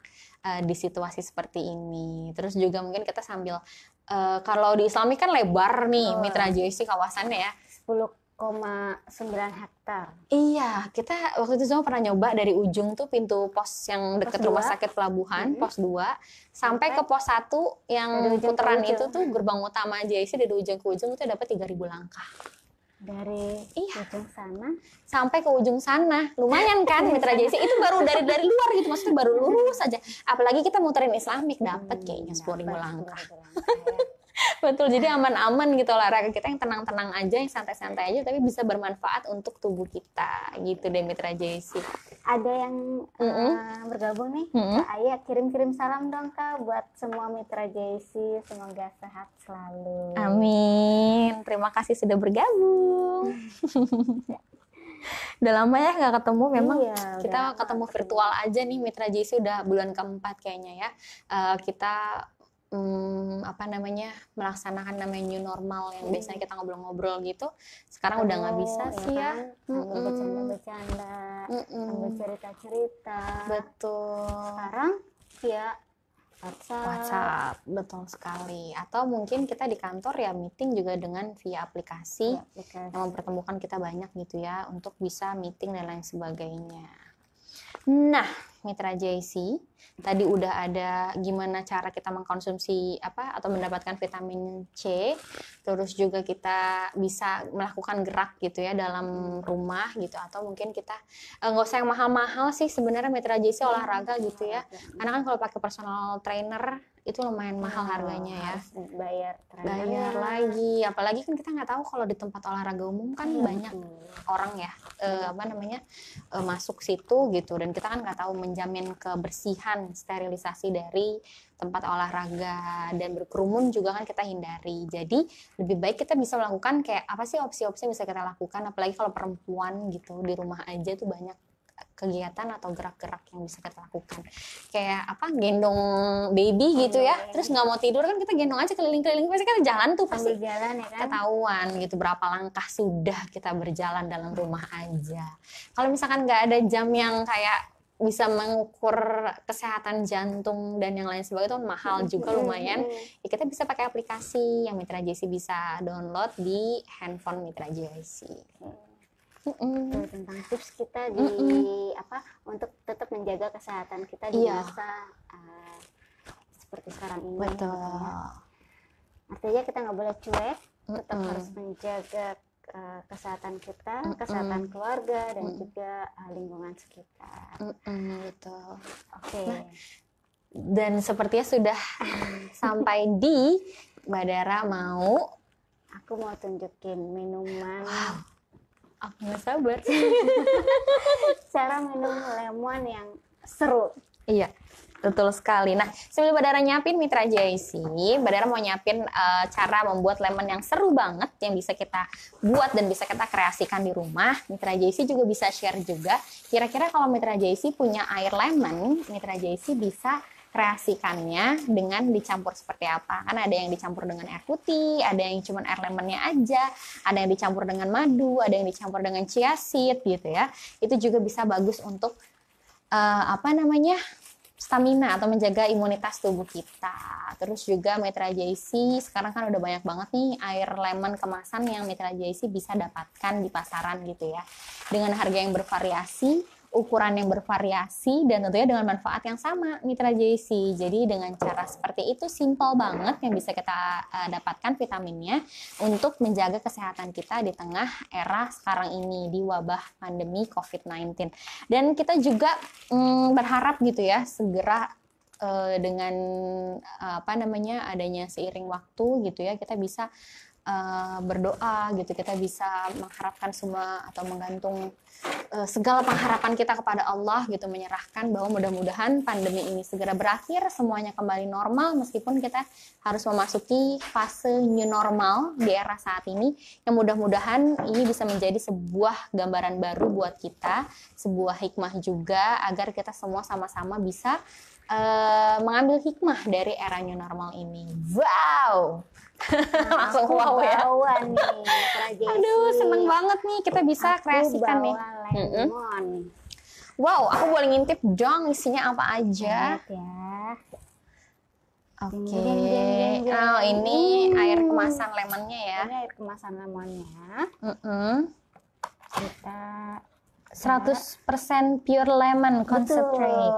di situasi seperti ini. Terus juga mungkin kita sambil kalau di Islami kan lebar nih Mitra JC kawasannya ya, 10,9 hektar. Iya, kita waktu itu semua pernah nyoba dari ujung tuh pintu pos yang dekat rumah sakit pelabuhan, pos 2 sampai ke pos 1 yang putaran itu tuh gerbang utama JC, dari ujung ke ujung itu dapat 3.000 langkah. Dari ujung sana sampai ke ujung sana. Lumayan kan Mitra JC, itu baru dari luar gitu, maksudnya baru lurus aja. Apalagi kita muterin Islamik dapat kayaknya 10.000 langkah. Betul, jadi aman-aman gitu olahraga kita yang tenang-tenang aja, yang santai-santai aja, tapi bisa bermanfaat untuk tubuh kita gitu deh Mitra JC. Ada yang bergabung nih, Kak Aya, kirim-kirim salam dong Kak buat semua Mitra JC, semoga sehat selalu. Amin, terima kasih sudah bergabung. Udah lama ya nggak ketemu, memang kita ketemu virtual aja nih Mitra JC, udah bulan keempat kayaknya ya. Kita melaksanakan namanya new normal yang biasanya kita ngobrol-ngobrol gitu, sekarang udah nggak bisa sih ya, sambil bercanda-bercanda, sambil cerita-cerita. Betul. Sekarang via WhatsApp, betul sekali. Atau mungkin kita di kantor ya meeting juga dengan via aplikasi yang mempertemukan kita banyak gitu ya, untuk bisa meeting dan lain sebagainya. Nah, Mitra JC, tadi udah ada gimana cara kita mengkonsumsi atau mendapatkan vitamin C, terus juga kita bisa melakukan gerak gitu ya dalam rumah gitu, atau mungkin kita nggak usah yang mahal-mahal sih sebenarnya Mitra JC olahraga gitu ya, karena kan kalau pakai personal trainer itu lumayan mahal harganya ya. Harus bayar Bayar trainernya. lagi, apalagi kan kita nggak tahu kalau di tempat olahraga umum kan Iya, banyak orang ya masuk situ gitu, dan kita kan nggak tahu menjamin kebersihan sterilisasi dari tempat olahraga, dan berkerumun juga kan kita hindari. Jadi lebih baik kita bisa melakukan kayak apa sih opsi-opsi yang bisa kita lakukan, apalagi kalau perempuan gitu di rumah aja tuh banyak kegiatan atau gerak-gerak yang bisa kita lakukan, kayak apa, gendong baby gitu ya, terus nggak mau tidur kan kita gendong aja keliling-keliling, pasti kita jalan tuh pasti Sambil jalan ya kan. ketahuan gitu berapa langkah sudah kita berjalan dalam rumah aja. Kalau misalkan nggak ada jam yang kayak bisa mengukur kesehatan jantung dan yang lain sebagainya, itu kan mahal juga lumayan. Ya, kita bisa pakai aplikasi yang Mitra JC bisa download di handphone Mitra JC. Tuh, tentang tips kita di apa untuk tetap menjaga kesehatan kita di Iya. masa seperti sekarang ini. Betul. Ya. Artinya kita nggak boleh cuek, tetap harus menjaga kesehatan kita, kesehatan keluarga dan juga lingkungan sekitar. Betul. Oke. Dan sepertinya sudah sampai di Mbak Dara mau. Aku mau tunjukin minuman. Aku nggak sabar. Cara minum lemon yang seru. Iya, betul sekali. Nah, sebelum Mbak Dara nyiapin Mitra JC, Mbak Dara mau nyiapin cara membuat lemon yang seru banget yang bisa kita buat dan bisa kita kreasikan di rumah. Mitra JC juga bisa share juga. Kira-kira kalau Mitra JC punya air lemon, Mitra JC bisa kreasikannya dengan dicampur seperti apa. Kan ada yang dicampur dengan air putih, ada yang cuma air lemonnya aja, ada yang dicampur dengan madu, ada yang dicampur dengan chia seed gitu ya. Itu juga bisa bagus untuk stamina atau menjaga imunitas tubuh kita. Terus juga Mitra JC sekarang kan udah banyak banget nih air lemon kemasan yang Mitra JC bisa dapatkan di pasaran gitu ya. Dengan harga yang bervariasi, ukuran yang bervariasi, dan tentunya dengan manfaat yang sama Mitra JC. Jadi dengan cara seperti itu simple banget yang bisa kita dapatkan vitaminnya untuk menjaga kesehatan kita di tengah era sekarang ini di wabah pandemi COVID-19. Dan kita juga berharap gitu ya segera dengan adanya seiring waktu gitu ya, kita bisa berdoa gitu, kita bisa mengharapkan semua atau menggantung segala pengharapan kita kepada Allah gitu, menyerahkan bahwa mudah-mudahan pandemi ini segera berakhir, semuanya kembali normal, meskipun kita harus memasuki fase new normal di era saat ini, yang mudah-mudahan ini bisa menjadi sebuah gambaran baru buat kita, sebuah hikmah juga agar kita semua sama-sama bisa mengambil hikmah dari era new normal ini. Wow. Langsung wow ya. Aduh, seneng banget nih kita bisa kreasikan nih. Lemon. Wow, aku boleh ngintip dong isinya apa aja. Lihat ya. Oke. Ding. Oh, ini air kemasan lemonnya ya. Ini air kemasan lemonnya. Kita 100% pure lemon concentrate.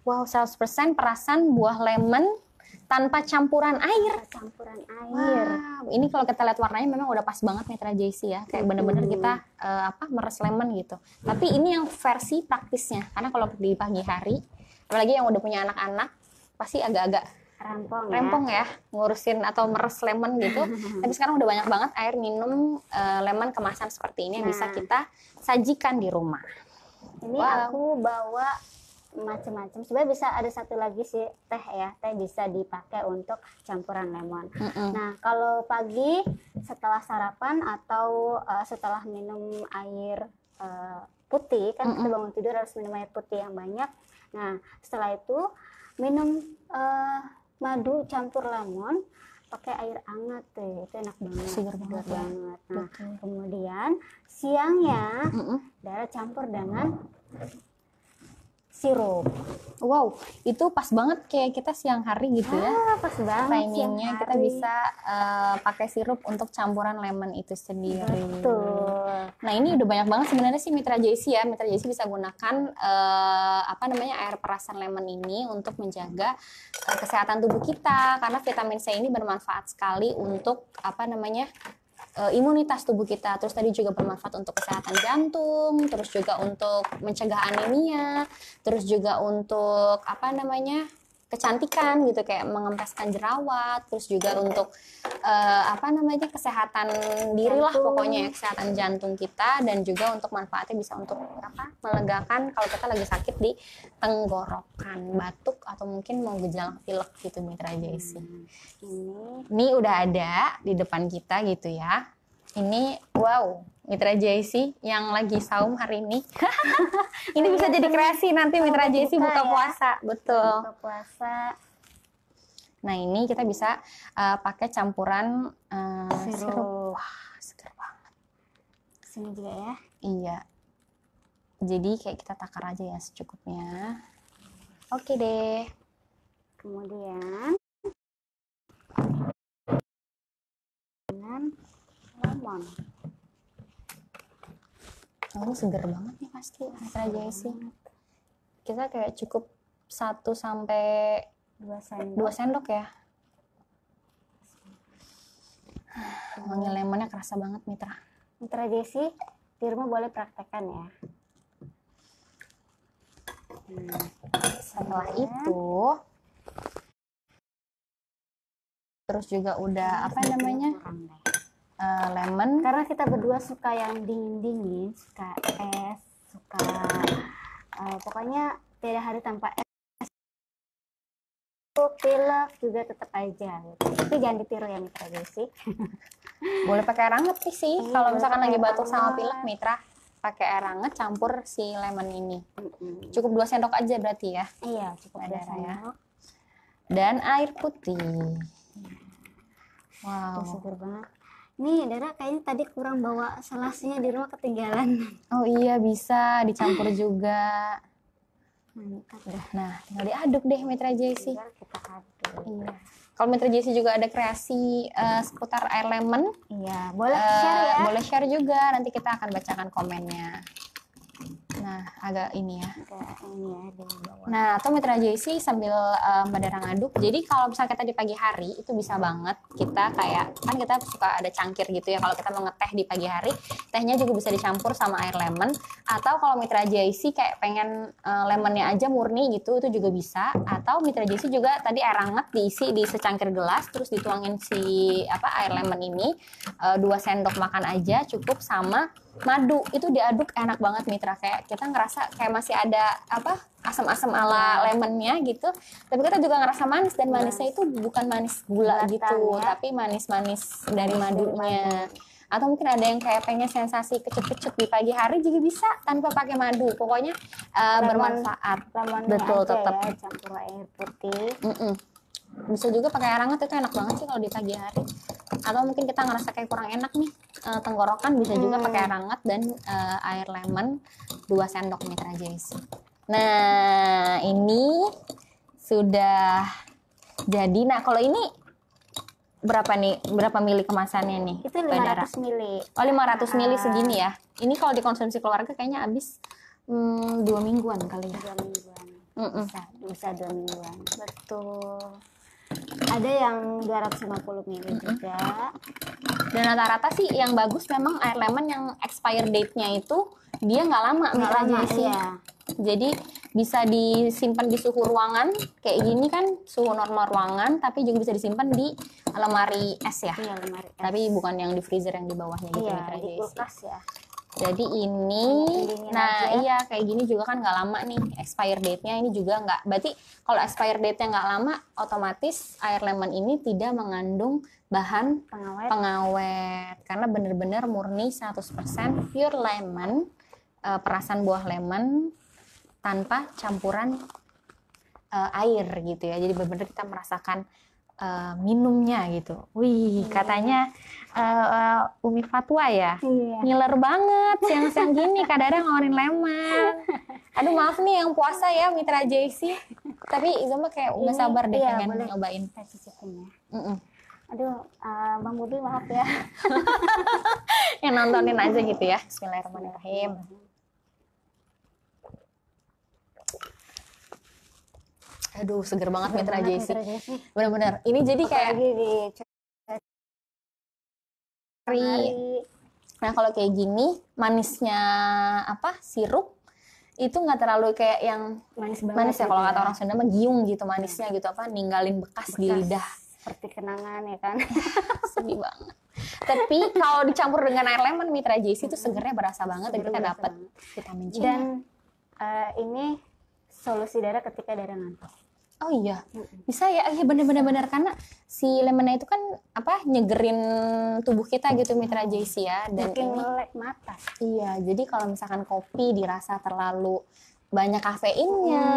Wow, 100% perasan buah lemon tanpa campuran air. Campuran air. Wow, ini kalau kita lihat warnanya memang udah pas banget Mitra JC ya. Kayak bener-bener kita meres lemon gitu. Tapi ini yang versi praktisnya. Karena kalau di pagi hari, apalagi yang udah punya anak-anak, pasti agak-agak rempong ya ngurusin atau meres lemon gitu. Tapi sekarang udah banyak banget air minum lemon kemasan seperti ini yang bisa kita sajikan di rumah. Ini aku bawa macam-macam. Sebenarnya bisa ada satu lagi sih, teh ya. Teh bisa dipakai untuk campuran lemon. Nah, kalau pagi setelah sarapan atau setelah minum air putih, kan kita bangun tidur harus minum air putih yang banyak. Nah, setelah itu minum madu campur lemon pakai air hangat tuh, itu enak banget, segar banget. Nah, kemudian siangnya darah campur dengan sirup. Wow, itu pas banget kayak kita siang hari gitu ya. Pas banget timingnya kita bisa pakai sirup untuk campuran lemon itu sendiri. Betul. Nah, ini udah banyak banget sebenarnya sih Mitra JC ya. Mitra JC bisa gunakan air perasan lemon ini untuk menjaga kesehatan tubuh kita, karena vitamin C ini bermanfaat sekali untuk imunitas tubuh kita. Terus tadi juga bermanfaat untuk kesehatan jantung, terus juga untuk mencegah anemia, terus juga untuk kecantikan gitu, kayak mengempeskan jerawat, terus juga untuk kesehatan diri lah Jantung. pokoknya ya, kesehatan jantung kita, dan juga untuk manfaatnya bisa untuk melegakan kalau kita lagi sakit di tenggorokan, batuk atau mungkin mau gejala pilek gitu Mitra JC. Ini udah ada di depan kita gitu ya. Ini wow, Mitra JC yang lagi saum hari ini. Ini bisa jadi kreasi nanti Mitra JC buka puasa, betul. Buka puasa. Nah ini kita bisa pakai campuran Sirup. sirup. Wah, seger banget. Sini juga ya. Iya. Jadi kayak kita takar aja ya secukupnya. Oke deh. Kemudian dengan lemon. Oh, ini seger banget nih pasti Mitra JC. Kita kayak cukup 1 sampai 2 sendok. 2 sendok ya. Wangi lemonnya kerasa banget Mitra. Mitra JC, di rumah boleh praktekkan ya. Setelah itu terus juga udah Kurang deh. lemon. Karena kita berdua suka yang dingin-dingin, suka es, suka pokoknya tidak hari tanpa es. Pilek juga tetap aja gitu. Tapi jangan ditiru ya Mitra JC. Boleh pakai air hangat sih. Iya, Kalau boleh misalkan pakai lagi air batuk sama hangat. pilek Mitra, pakai air hangat campur si lemon ini. Cukup 2 sendok aja berarti ya. Iya, cukup Ada 2 ya. sendok. Dan air putih. Tuh, Wow. seger banget. Nih, Dara kayaknya tadi kurang bawa selasnya di rumah, ketinggalan. Oh iya, bisa dicampur juga. Mantap dah. Nah, tinggal diaduk deh Mitra JC. Tinggal kita aduk. Iya. Kalau Mitra JC juga ada kreasi seputar air lemon, Iya, boleh share ya. boleh share juga. Nanti kita akan bacakan komennya. Nah, agak ini ya. Kayak ini ya di bawah. Nah, atau Mitra JC sambil Mbak Dara ngaduk. Jadi kalau misalnya kita di pagi hari itu bisa banget kita kayak, kan kita suka ada cangkir gitu ya. Kalau kita mau ngeteh di pagi hari, tehnya juga bisa dicampur sama air lemon. Atau kalau Mitra JC kayak pengen lemonnya aja murni gitu, itu juga bisa. Atau Mitra JC juga tadi air hangat diisi di secangkir gelas, terus dituangin air lemon ini 2 sendok makan aja cukup, sama madu. Itu diaduk enak banget Mitra, kayak kita ngerasa kayak masih ada asam-asam ala lemonnya gitu, tapi kita juga ngerasa manis, dan manisnya itu bukan manis gula Buatan gitu ya. tapi manis-manis dari madunya. Atau mungkin ada yang kayak pengen sensasi kecut-kecut di pagi hari juga bisa tanpa pakai madu, pokoknya bermanfaat. Lemonnya Betul, aja tetap. ya, campur air putih. Bisa juga pakai air hangat, itu enak banget sih kalau di pagi hari. Atau mungkin kita ngerasa kayak kurang enak nih tenggorokan, bisa juga pakai air hangat dan air lemon 2 sendok Mitra JC. Nah, ini sudah jadi. Nah, kalau ini berapa nih? Berapa mili kemasannya nih? Itu Mbak Dara? 500 mili. Oh, 500 mili segini ya. Ini kalau dikonsumsi keluarga kayaknya habis 2 mingguan kali ya. 2 mingguan. Mm-mm. Bisa 2 mingguan. Betul. Ada yang 250 mili juga. Dan rata-rata sih yang bagus memang air lemon yang expire date-nya itu dia nggak lama Nggak Mitra lama, JC. iya. Jadi bisa disimpan di suhu ruangan kayak gini kan, suhu normal ruangan, tapi juga bisa disimpan di lemari es ya. Iya, lemari es. Tapi bukan yang di freezer yang di bawahnya gitu Iya, Mitra di JC. kulkas ya. Jadi ini, Pendingin nah aja. iya kayak gini juga kan nggak lama nih expire date-nya, ini juga nggak. Berarti kalau expire date-nya nggak lama, otomatis air lemon ini tidak mengandung bahan Pengawet. pengawet, karena bener-bener murni 100% pure lemon, perasan buah lemon tanpa campuran air gitu ya. Jadi bener-bener kita merasakan minumnya gitu. Wih, katanya Umi Fatwa ya, Iya. ngiler banget siang-siang gini kadang ngawarin lemon. Aduh maaf nih yang puasa ya Mitra JC, tapi Izoma kayak nggak Ini, sabar deh iya, pengen boleh. nyobain. Saya cicipin ya. Mm-mm. Aduh, Bang Budi maaf ya. Yang nontonin aja gitu ya. Bismillahirrahmanirrahim. Aduh seger banget Mitra JC, Mitra JC. bener-bener. Ini jadi kayak Lagi di cari. Nah kalau kayak gini manisnya sirup itu nggak terlalu kayak yang manis banget manis ya, gitu kalau kata orang Sunda mah giung gitu manisnya gitu, apa ninggalin bekas di Bekas, lidah. seperti kenangan ya kan. Sedih banget. Tapi kalau dicampur dengan air lemon Mitra JC itu segernya berasa banget dan Seger kita berasa dapat banget. vitamin C. Dan ini solusi darah ketika darah ngantuk. Oh iya, bisa ya, iya bener-bener karena si lemonnya itu kan apa nyegerin tubuh kita gitu Mitra JC ya, dan Bikin ini melek mata. iya, jadi kalau misalkan kopi dirasa terlalu banyak kafeinnya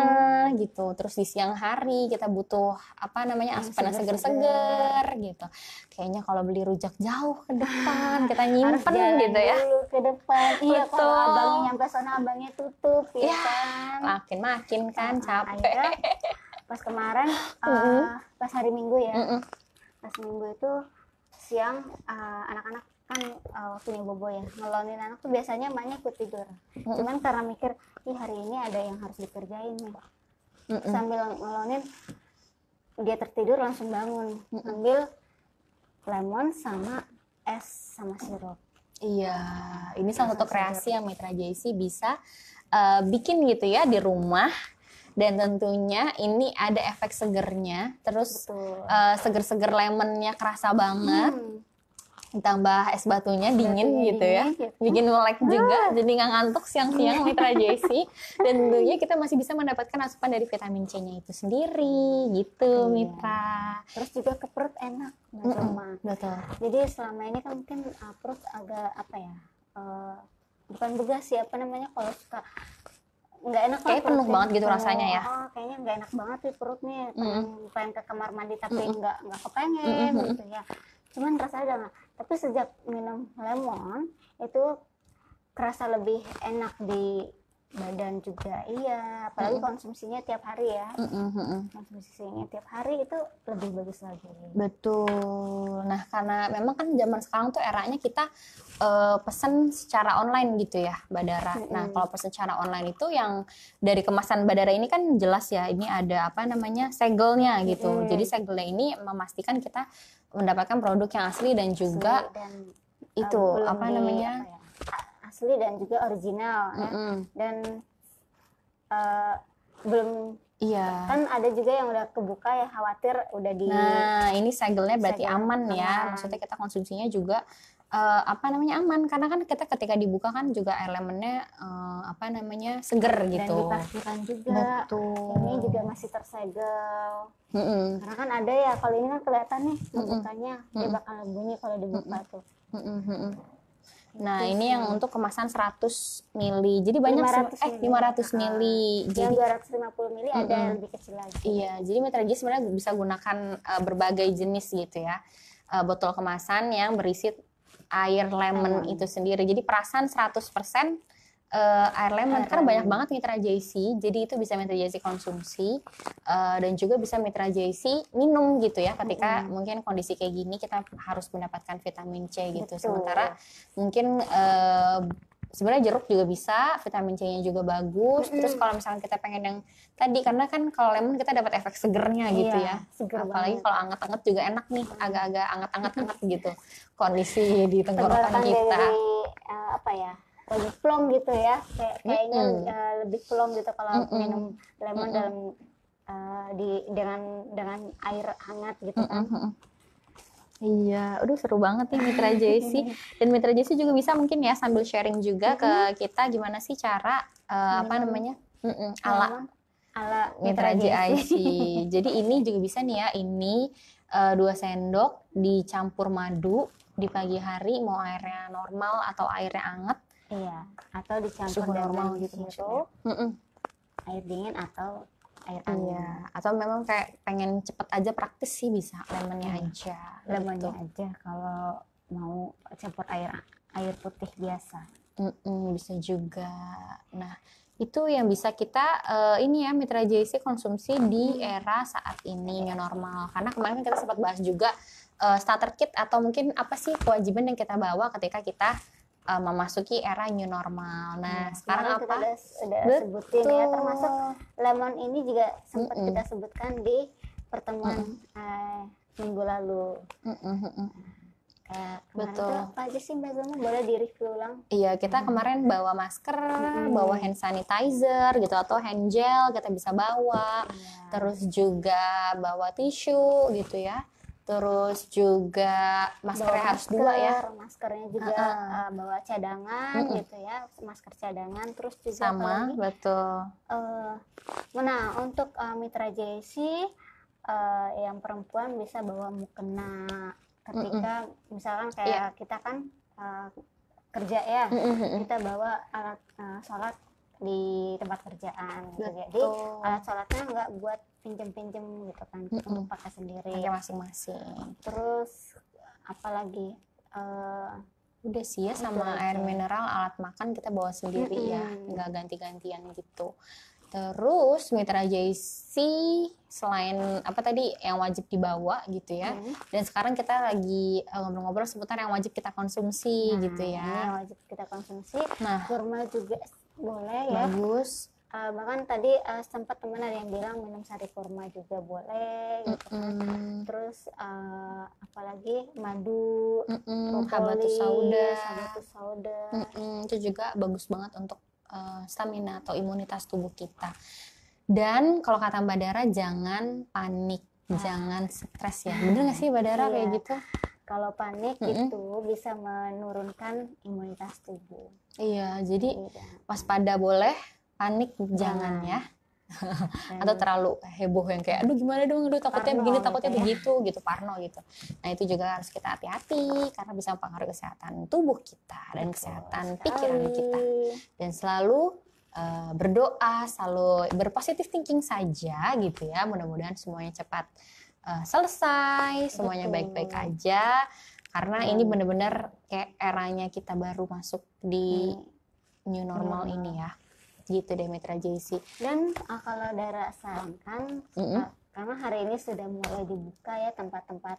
gitu, terus di siang hari kita butuh apa namanya asupan yang seger-seger gitu, kayaknya kalau beli rujak jauh ke depan kita Harus nyimpen jalan gitu ya, dulu ke depan. Iya, kalau Betul. abangnya nyampe sana abangnya tutup ya Ya, kan. makin kan capek. Akhirnya pas kemarin pas hari Minggu ya. Mm-mm. Pas Minggu itu siang anak-anak kan waktunya bobo ya, ngelonin anak tuh biasanya emaknya ikut tidur. Cuman karena mikir, ih hari ini ada yang harus dikerjain nih. Sambil ngelonin dia tertidur langsung bangun, ambil lemon sama es sama sirup. Iya, ini salah satu kreasi yang Mitra JC bisa bikin gitu ya di rumah, dan tentunya ini ada efek segernya, terus Betul. seger-seger lemonnya kerasa banget, ditambah es batunya dingin Batunya gitu ya, dingin gitu. bikin melek juga, jadi nggak ngantuk siang-siang Mitra JC, dan tentunya kita masih bisa mendapatkan asupan dari vitamin C-nya itu sendiri gitu Iya. Mitra. Terus juga ke perut enak, Mbak Joma. Betul. Jadi selama ini kan mungkin perut agak apa ya, bukan begas ya, apa namanya, kalau suka nggak enak Kayak penuh perutnya. banget gitu rasanya ya. Kayaknya nggak enak banget nih perutnya, pengen ke kamar mandi tapi nggak kepengen gitu ya. Cuman rasanya udah nggak. Tapi sejak minum lemon itu kerasa lebih enak di badan juga. Iya, apalagi konsumsinya tiap hari ya. Konsumsinya tiap hari itu lebih bagus lagi. Betul. Nah, karena memang kan zaman sekarang tuh eranya kita pesen secara online gitu ya, Badara. Nah, kalau pesen secara online itu yang dari kemasan Badara ini kan jelas ya, ini ada apa namanya segelnya gitu. Jadi segelnya ini memastikan kita mendapatkan produk yang asli dan juga Dan itu belum apa namanya asli dan juga original ya. Dan belum, iya. kan ada juga yang udah kebuka ya, khawatir udah di Nah, ini segelnya berarti Segel aman ya. aman. Maksudnya kita konsumsinya juga apa namanya aman, karena kan kita ketika dibuka kan juga air lemonnya apa namanya seger dan gitu. dipastikan juga Betul. ini juga masih tersegel. Mm-mm. Karena kan ada ya, kalau ini kan kelihatan nih ngebukanya, dia bakal bunyi kalau dibuka tuh. Nah, ini yang untuk kemasan 100 mili. Jadi banyak 500 mili. Yang Jadi 250 mili ada yang lebih kecil lagi. iya, jadi Mitra JC sebenarnya bisa gunakan berbagai jenis gitu ya. Botol kemasan yang berisi air lemon itu sendiri. Jadi perasaan 100% air lemon, karena banyak banget Mitra JC, jadi itu bisa Mitra JC konsumsi dan juga bisa Mitra JC minum gitu ya, ketika mungkin kondisi kayak gini kita harus mendapatkan vitamin C gitu. Betul. Sementara mungkin sebenarnya jeruk juga bisa, vitamin C-nya juga bagus. Terus kalau misalnya kita pengen yang tadi, karena kan kalau lemon kita dapat efek segernya gitu ya, seger apalagi banget. kalau anget-anget juga enak nih, agak-agak anget-anget gitu kondisi di tenggorokan Tenggorokan kita. dari apa ya, lebih plong gitu ya, kayaknya lebih plong gitu kalau minum lemon dalam dengan air hangat gitu kan. Iya, aduh seru banget nih Mitra JC. Dan Mitra JC juga bisa mungkin ya sambil sharing juga ke kita gimana sih cara apa namanya ala Mitra JC. Jadi ini juga bisa nih ya, ini 2 sendok dicampur madu di pagi hari, mau airnya normal atau airnya hangat. Iya, atau dicampur Suhu dengan normal gitu sirup, maksudnya. air dingin atau air Iya, hangat. atau memang kayak pengen cepet aja praktis sih bisa lemonnya aja. Lemonnya aja kalau mau campur air putih biasa. Bisa juga. Nah, itu yang bisa kita ini ya Mitra JC konsumsi di era saat ini new normal. Karena kemarin kita sempat bahas juga starter kit atau mungkin apa sih kewajiban yang kita bawa ketika kita memasuki era new normal. Nah, sekarang Kemarin apa? kita udah sebutin ya, termasuk lemon ini juga sempat kita sebutkan di pertemuan minggu lalu. Kayak kemarin Betul. tuh apa aja sih Mbak Zuma, boleh di review ulang? Iya, kita kemarin bawa masker, bawa hand sanitizer gitu atau hand gel kita bisa bawa. Iya. Terus juga bawa tisu gitu ya. Terus juga maskernya Bawa harus 2 ya. maskernya juga bawa cadangan gitu ya, masker cadangan. Terus juga Sama, apalagi? betul. Nah, untuk Mitra JC yang perempuan bisa bawa mukena ketika misalkan kayak kita kan kerja ya, kita bawa alat sholat di tempat kerjaan gitu. Jadi alat sholatnya nggak buat pinjem-pinjem gitu kan, untuk pakai sendiri. Pakai masing-masing. Terus apalagi Udah sih ya, sama air mineral, alat makan kita bawa sendiri ya, nggak ganti-gantian gitu. Terus Mitra JC selain apa tadi yang wajib dibawa gitu ya, dan sekarang kita lagi ngobrol-ngobrol seputar yang wajib kita konsumsi gitu ini yang ya. wajib kita konsumsi. Nah, Kurma juga boleh ya. bagus. Bahkan tadi sempat teman ada yang bilang minum sari kurma juga boleh gitu kan. Terus apalagi madu, Habatus propolis, sauda. habatus sauda. Itu juga bagus banget untuk stamina atau imunitas tubuh kita. Dan kalau kata Mbak Dara, jangan panik, jangan stres ya. Bener nggak sih Mbak Dara kayak gitu? Kalau panik itu bisa menurunkan imunitas tubuh. Iya, jadi waspada boleh, panik jangan ya. Atau terlalu heboh yang kayak aduh gimana dong, aduh takutnya Parno begini, gitu takutnya ya. begitu gitu, parno gitu. Nah itu juga harus kita hati-hati karena bisa mempengaruhi kesehatan tubuh kita dan kesehatan pikiran kita. Dan selalu berdoa, selalu berpositif thinking saja gitu ya. Mudah-mudahan semuanya cepat selesai, semuanya baik-baik aja. Karena ini benar-benar kayak eranya kita baru masuk di new normal ini ya. Gitu deh Mitra JC. Dan kalau Dara sarankan, karena hari ini sudah mulai dibuka ya tempat-tempat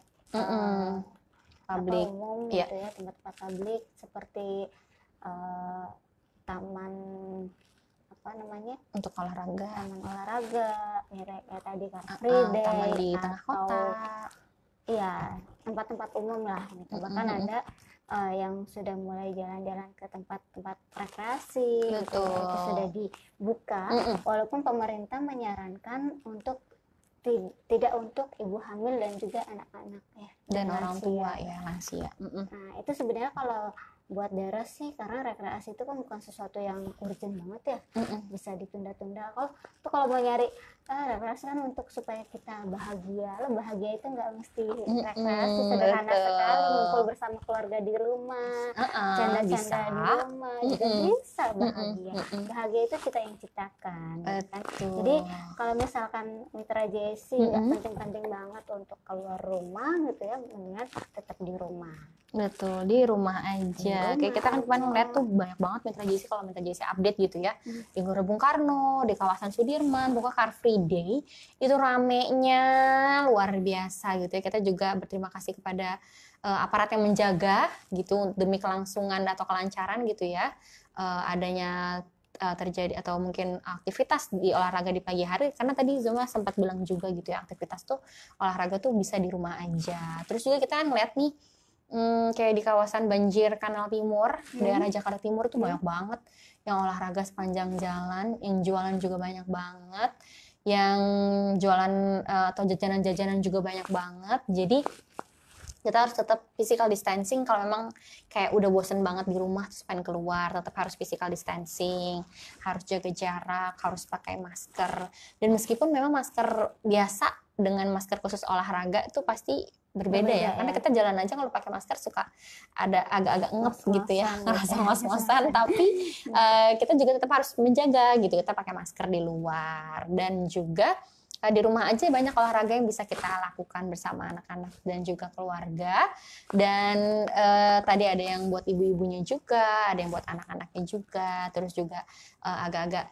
Publik. umum gitu ya, tempat-tempat publik seperti taman apa namanya, Untuk olahraga. taman olahraga ya kayak tadi Car Free Day, taman di tengah atau kota. iya tempat-tempat umum lah gitu. Bahkan ada yang sudah mulai jalan-jalan ke tempat-tempat rekreasi gitu ya, itu sudah dibuka. Walaupun pemerintah menyarankan untuk tidak untuk ibu hamil dan juga anak-anak ya, Dan orang lansia. tua ya, lansia. Nah itu sebenarnya kalau buat Dara sih, karena rekreasi itu kan bukan sesuatu yang urgent banget ya, bisa ditunda-tunda. Kalau mau nyari rekreasi kan untuk supaya kita bahagia. Lo bahagia itu nggak mesti rekreasi, sederhana betul. sekali, ngumpul bersama keluarga di rumah, canda-canda bisa. di rumah juga bisa bahagia. Bahagia itu kita yang ciptakan gitu kan. Betul. Jadi kalau misalkan Mitra JC nggak penting-penting banget untuk keluar rumah gitu ya, mendingan tetap di rumah. Betul, di rumah aja. Kayak kita kan kemarin ngeliat tuh banyak banget Mitra JC, kalau Mitra JC update gitu ya. Di Gelora Bung Karno, di kawasan Sudirman, buka Car Free Day, itu ramenya luar biasa gitu ya. Kita juga berterima kasih kepada aparat yang menjaga gitu demi kelangsungan atau kelancaran gitu ya. Adanya terjadi atau mungkin aktivitas di olahraga di pagi hari, karena tadi Zuma sempat bilang juga gitu ya, aktivitas tuh olahraga tuh bisa di rumah aja. Terus juga kita kan ngeliat nih kayak di kawasan banjir Kanal Timur, daerah Jakarta Timur tuh banyak banget yang olahraga sepanjang jalan, yang jualan juga banyak banget, yang jualan atau jajanan-jajanan juga banyak banget. Jadi kita harus tetap physical distancing. Kalau memang kayak udah bosen banget di rumah terus pengen keluar, tetap harus physical distancing, harus jaga jarak, harus pakai masker. Dan meskipun memang masker biasa dengan masker khusus olahraga itu pasti berbeda ya, karena kita jalan aja kalau pakai masker suka ada agak-agak ngep gitu ya, ngerasa ngos-ngosan, tapi kita juga tetap harus menjaga gitu, kita pakai masker di luar. Dan juga di rumah aja banyak olahraga yang bisa kita lakukan bersama anak-anak dan juga keluarga. Dan tadi ada yang buat ibu-ibunya juga, ada yang buat anak-anaknya juga. Terus juga agak-agak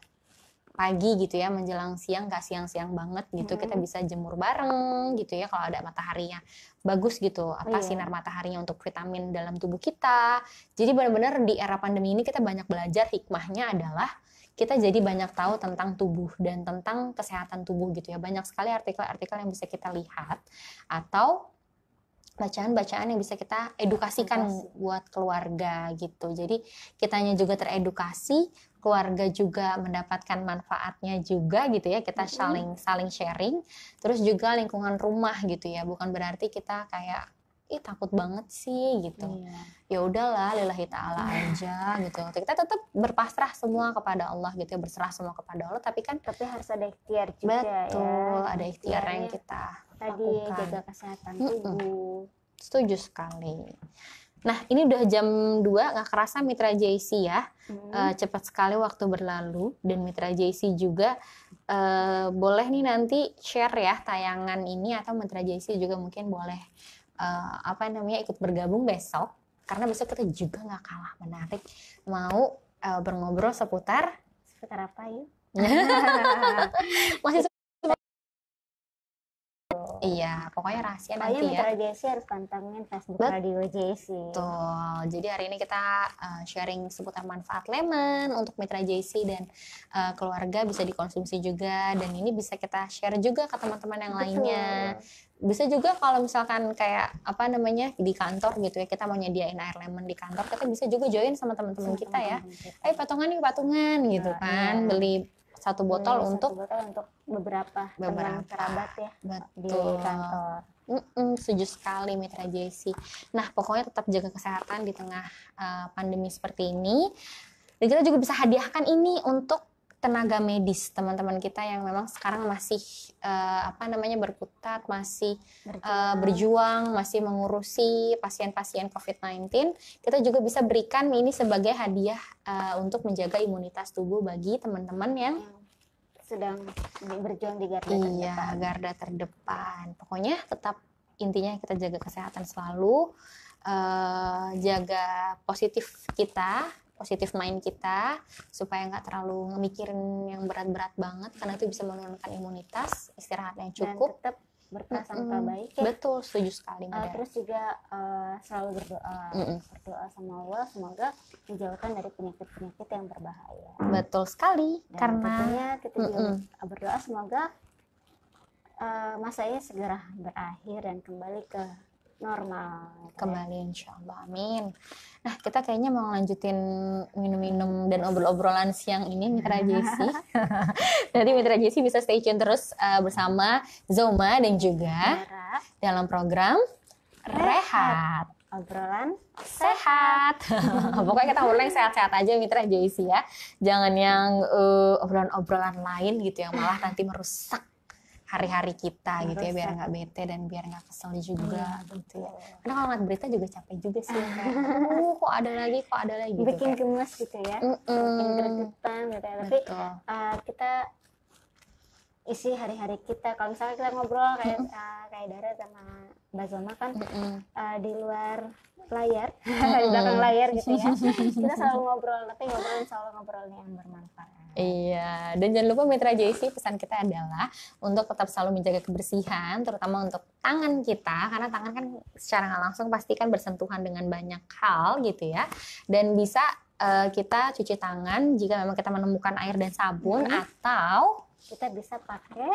pagi gitu ya, menjelang siang, nggak siang-siang banget gitu, kita bisa jemur bareng gitu ya kalau ada mataharinya bagus gitu, sinar mataharinya untuk vitamin dalam tubuh kita. Jadi benar-benar di era pandemi ini kita banyak belajar, hikmahnya adalah kita jadi banyak tahu tentang tubuh dan tentang kesehatan tubuh gitu ya. Banyak sekali artikel-artikel yang bisa kita lihat atau bacaan-bacaan yang bisa kita edukasikan buat keluarga gitu. Jadi kitanya juga teredukasi, keluarga juga mendapatkan manfaatnya juga gitu ya. Kita saling sharing. Terus juga lingkungan rumah gitu ya. Bukan berarti kita kayak takut banget sih gitu. Ya udahlah, lillahi ta'ala aja gitu. Kita tetap berpasrah semua kepada Allah gitu ya, berserah semua kepada Allah, tapi harus ada ikhtiar juga. Betul, ada ikhtiar yang kita tadi lakukan. Jaga kesehatan tubuh. Setuju sekali. Nah, ini udah jam 2, nggak kerasa Mitra JC ya. Cepat sekali waktu berlalu, dan Mitra JC juga boleh nih nanti share ya tayangan ini, atau Mitra JC juga mungkin boleh ikut bergabung besok, karena besok kita juga nggak kalah menarik, mau berngobrol seputar apa yuk? Masih iya, pokoknya rahasia nanti ya. Mitra JC harus pantengin Facebook Radio JC. Betul. Jadi hari ini kita sharing seputar manfaat lemon untuk Mitra JC dan keluarga, bisa dikonsumsi juga, dan ini bisa kita share juga ke teman-teman yang lainnya. Bisa juga kalau misalkan kayak di kantor gitu ya, kita mau nyediain air lemon di kantor, kita bisa juga join sama teman-teman kita ya. Patungan gitu kan, beli satu botol untuk beberapa teman kerabat ya. Betul. Di kantor. Setuju sekali Mitra JC. Nah, pokoknya tetap jaga kesehatan di tengah pandemi seperti ini. Dan kita juga bisa hadiahkan ini untuk tenaga medis, teman-teman kita yang memang sekarang masih berkutat, masih berjuang, masih mengurusi pasien-pasien COVID-19. Kita juga bisa berikan ini sebagai hadiah untuk menjaga imunitas tubuh bagi teman-teman yang sedang berjuang di garda terdepan. Iya, garda terdepan. Pokoknya tetap intinya kita jaga kesehatan selalu, jaga positif mind kita, supaya nggak terlalu ngemikirin yang berat-berat banget, karena itu bisa menurunkan imunitas, istirahat yang cukup. Dan tetap berprasangka baik ya. Betul, setuju sekali. Terus juga selalu berdoa sama Allah, semoga dijauhkan dari penyakit-penyakit yang berbahaya. Betul sekali. Dan karena tentunya kita juga berdoa semoga masanya segera berakhir dan kembali ke normal. Kembali insya Allah, amin. Nah, kita kayaknya mau lanjutin minum-minum dan obrol-obrolan siang ini Mitra JC. Jadi Mitra JC bisa stay tune terus bersama Zoma dan juga dalam program Rehat. Obrolan sehat. Pokoknya kita ngobrol yang sehat-sehat aja Mitra JC ya. Jangan yang obrolan-obrolan lain gitu yang malah nanti merusak hari-hari kita gitu ya, biar nggak bete dan biar nggak kesel juga gitu ya. Karena kalau ngeliat berita juga capek juga sih, kayak kok ada lagi gitu, bikin gemes gitu ya, bikin gregetan gitu ya. Tapi kita isi hari-hari kita, kalau misalnya kita ngobrol kayak Dara sama Mbak Zoma kan di luar layar, di belakang layar gitu ya, kita selalu ngobrol, tapi ngobrolnya yang bermanfaat. Iya, dan jangan lupa Mitra JC, pesan kita adalah untuk tetap selalu menjaga kebersihan, terutama untuk tangan kita, karena tangan kan secara nggak langsung pasti kan bersentuhan dengan banyak hal gitu ya, dan bisa kita cuci tangan jika memang kita menemukan air dan sabun, atau kita bisa pakai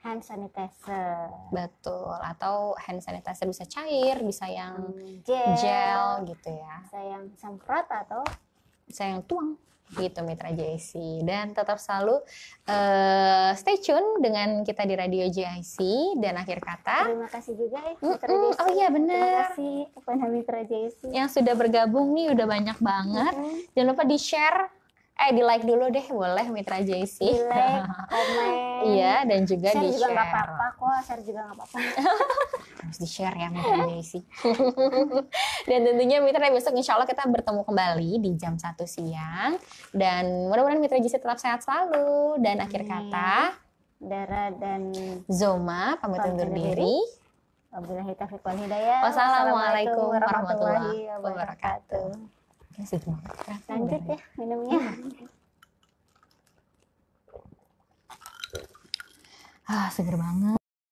hand sanitizer. Betul, atau hand sanitizer bisa cair, bisa yang gel gitu ya, bisa yang semprot atau bisa yang tuang gitu Mitra JC. Dan tetap selalu stay tune dengan kita di Radio JIC. Dan akhir kata, terima kasih juga ya Mitra JC. Oh iya benar, terima kasih kepada Mitra JC yang sudah bergabung nih, udah banyak banget. Jangan lupa di share, di like dulu deh, boleh Mitra JC. Di like, komen. Iya, dan juga share di juga share. nggak apa-apa kok, share juga nggak apa-apa. Harus di share ya Mitra JC. Dan tentunya Mitra, besok insya Allah kita bertemu kembali di jam 1 siang. Dan mudah-mudahan Mitra JC tetap sehat selalu. Dan akhir kata, Dara dan Zoma pamit undur diri. Wabillahi taufiq wal hidayah. Wassalamualaikum warahmatullahi wabarakatuh. Lanjut ya minumnya. Seger banget.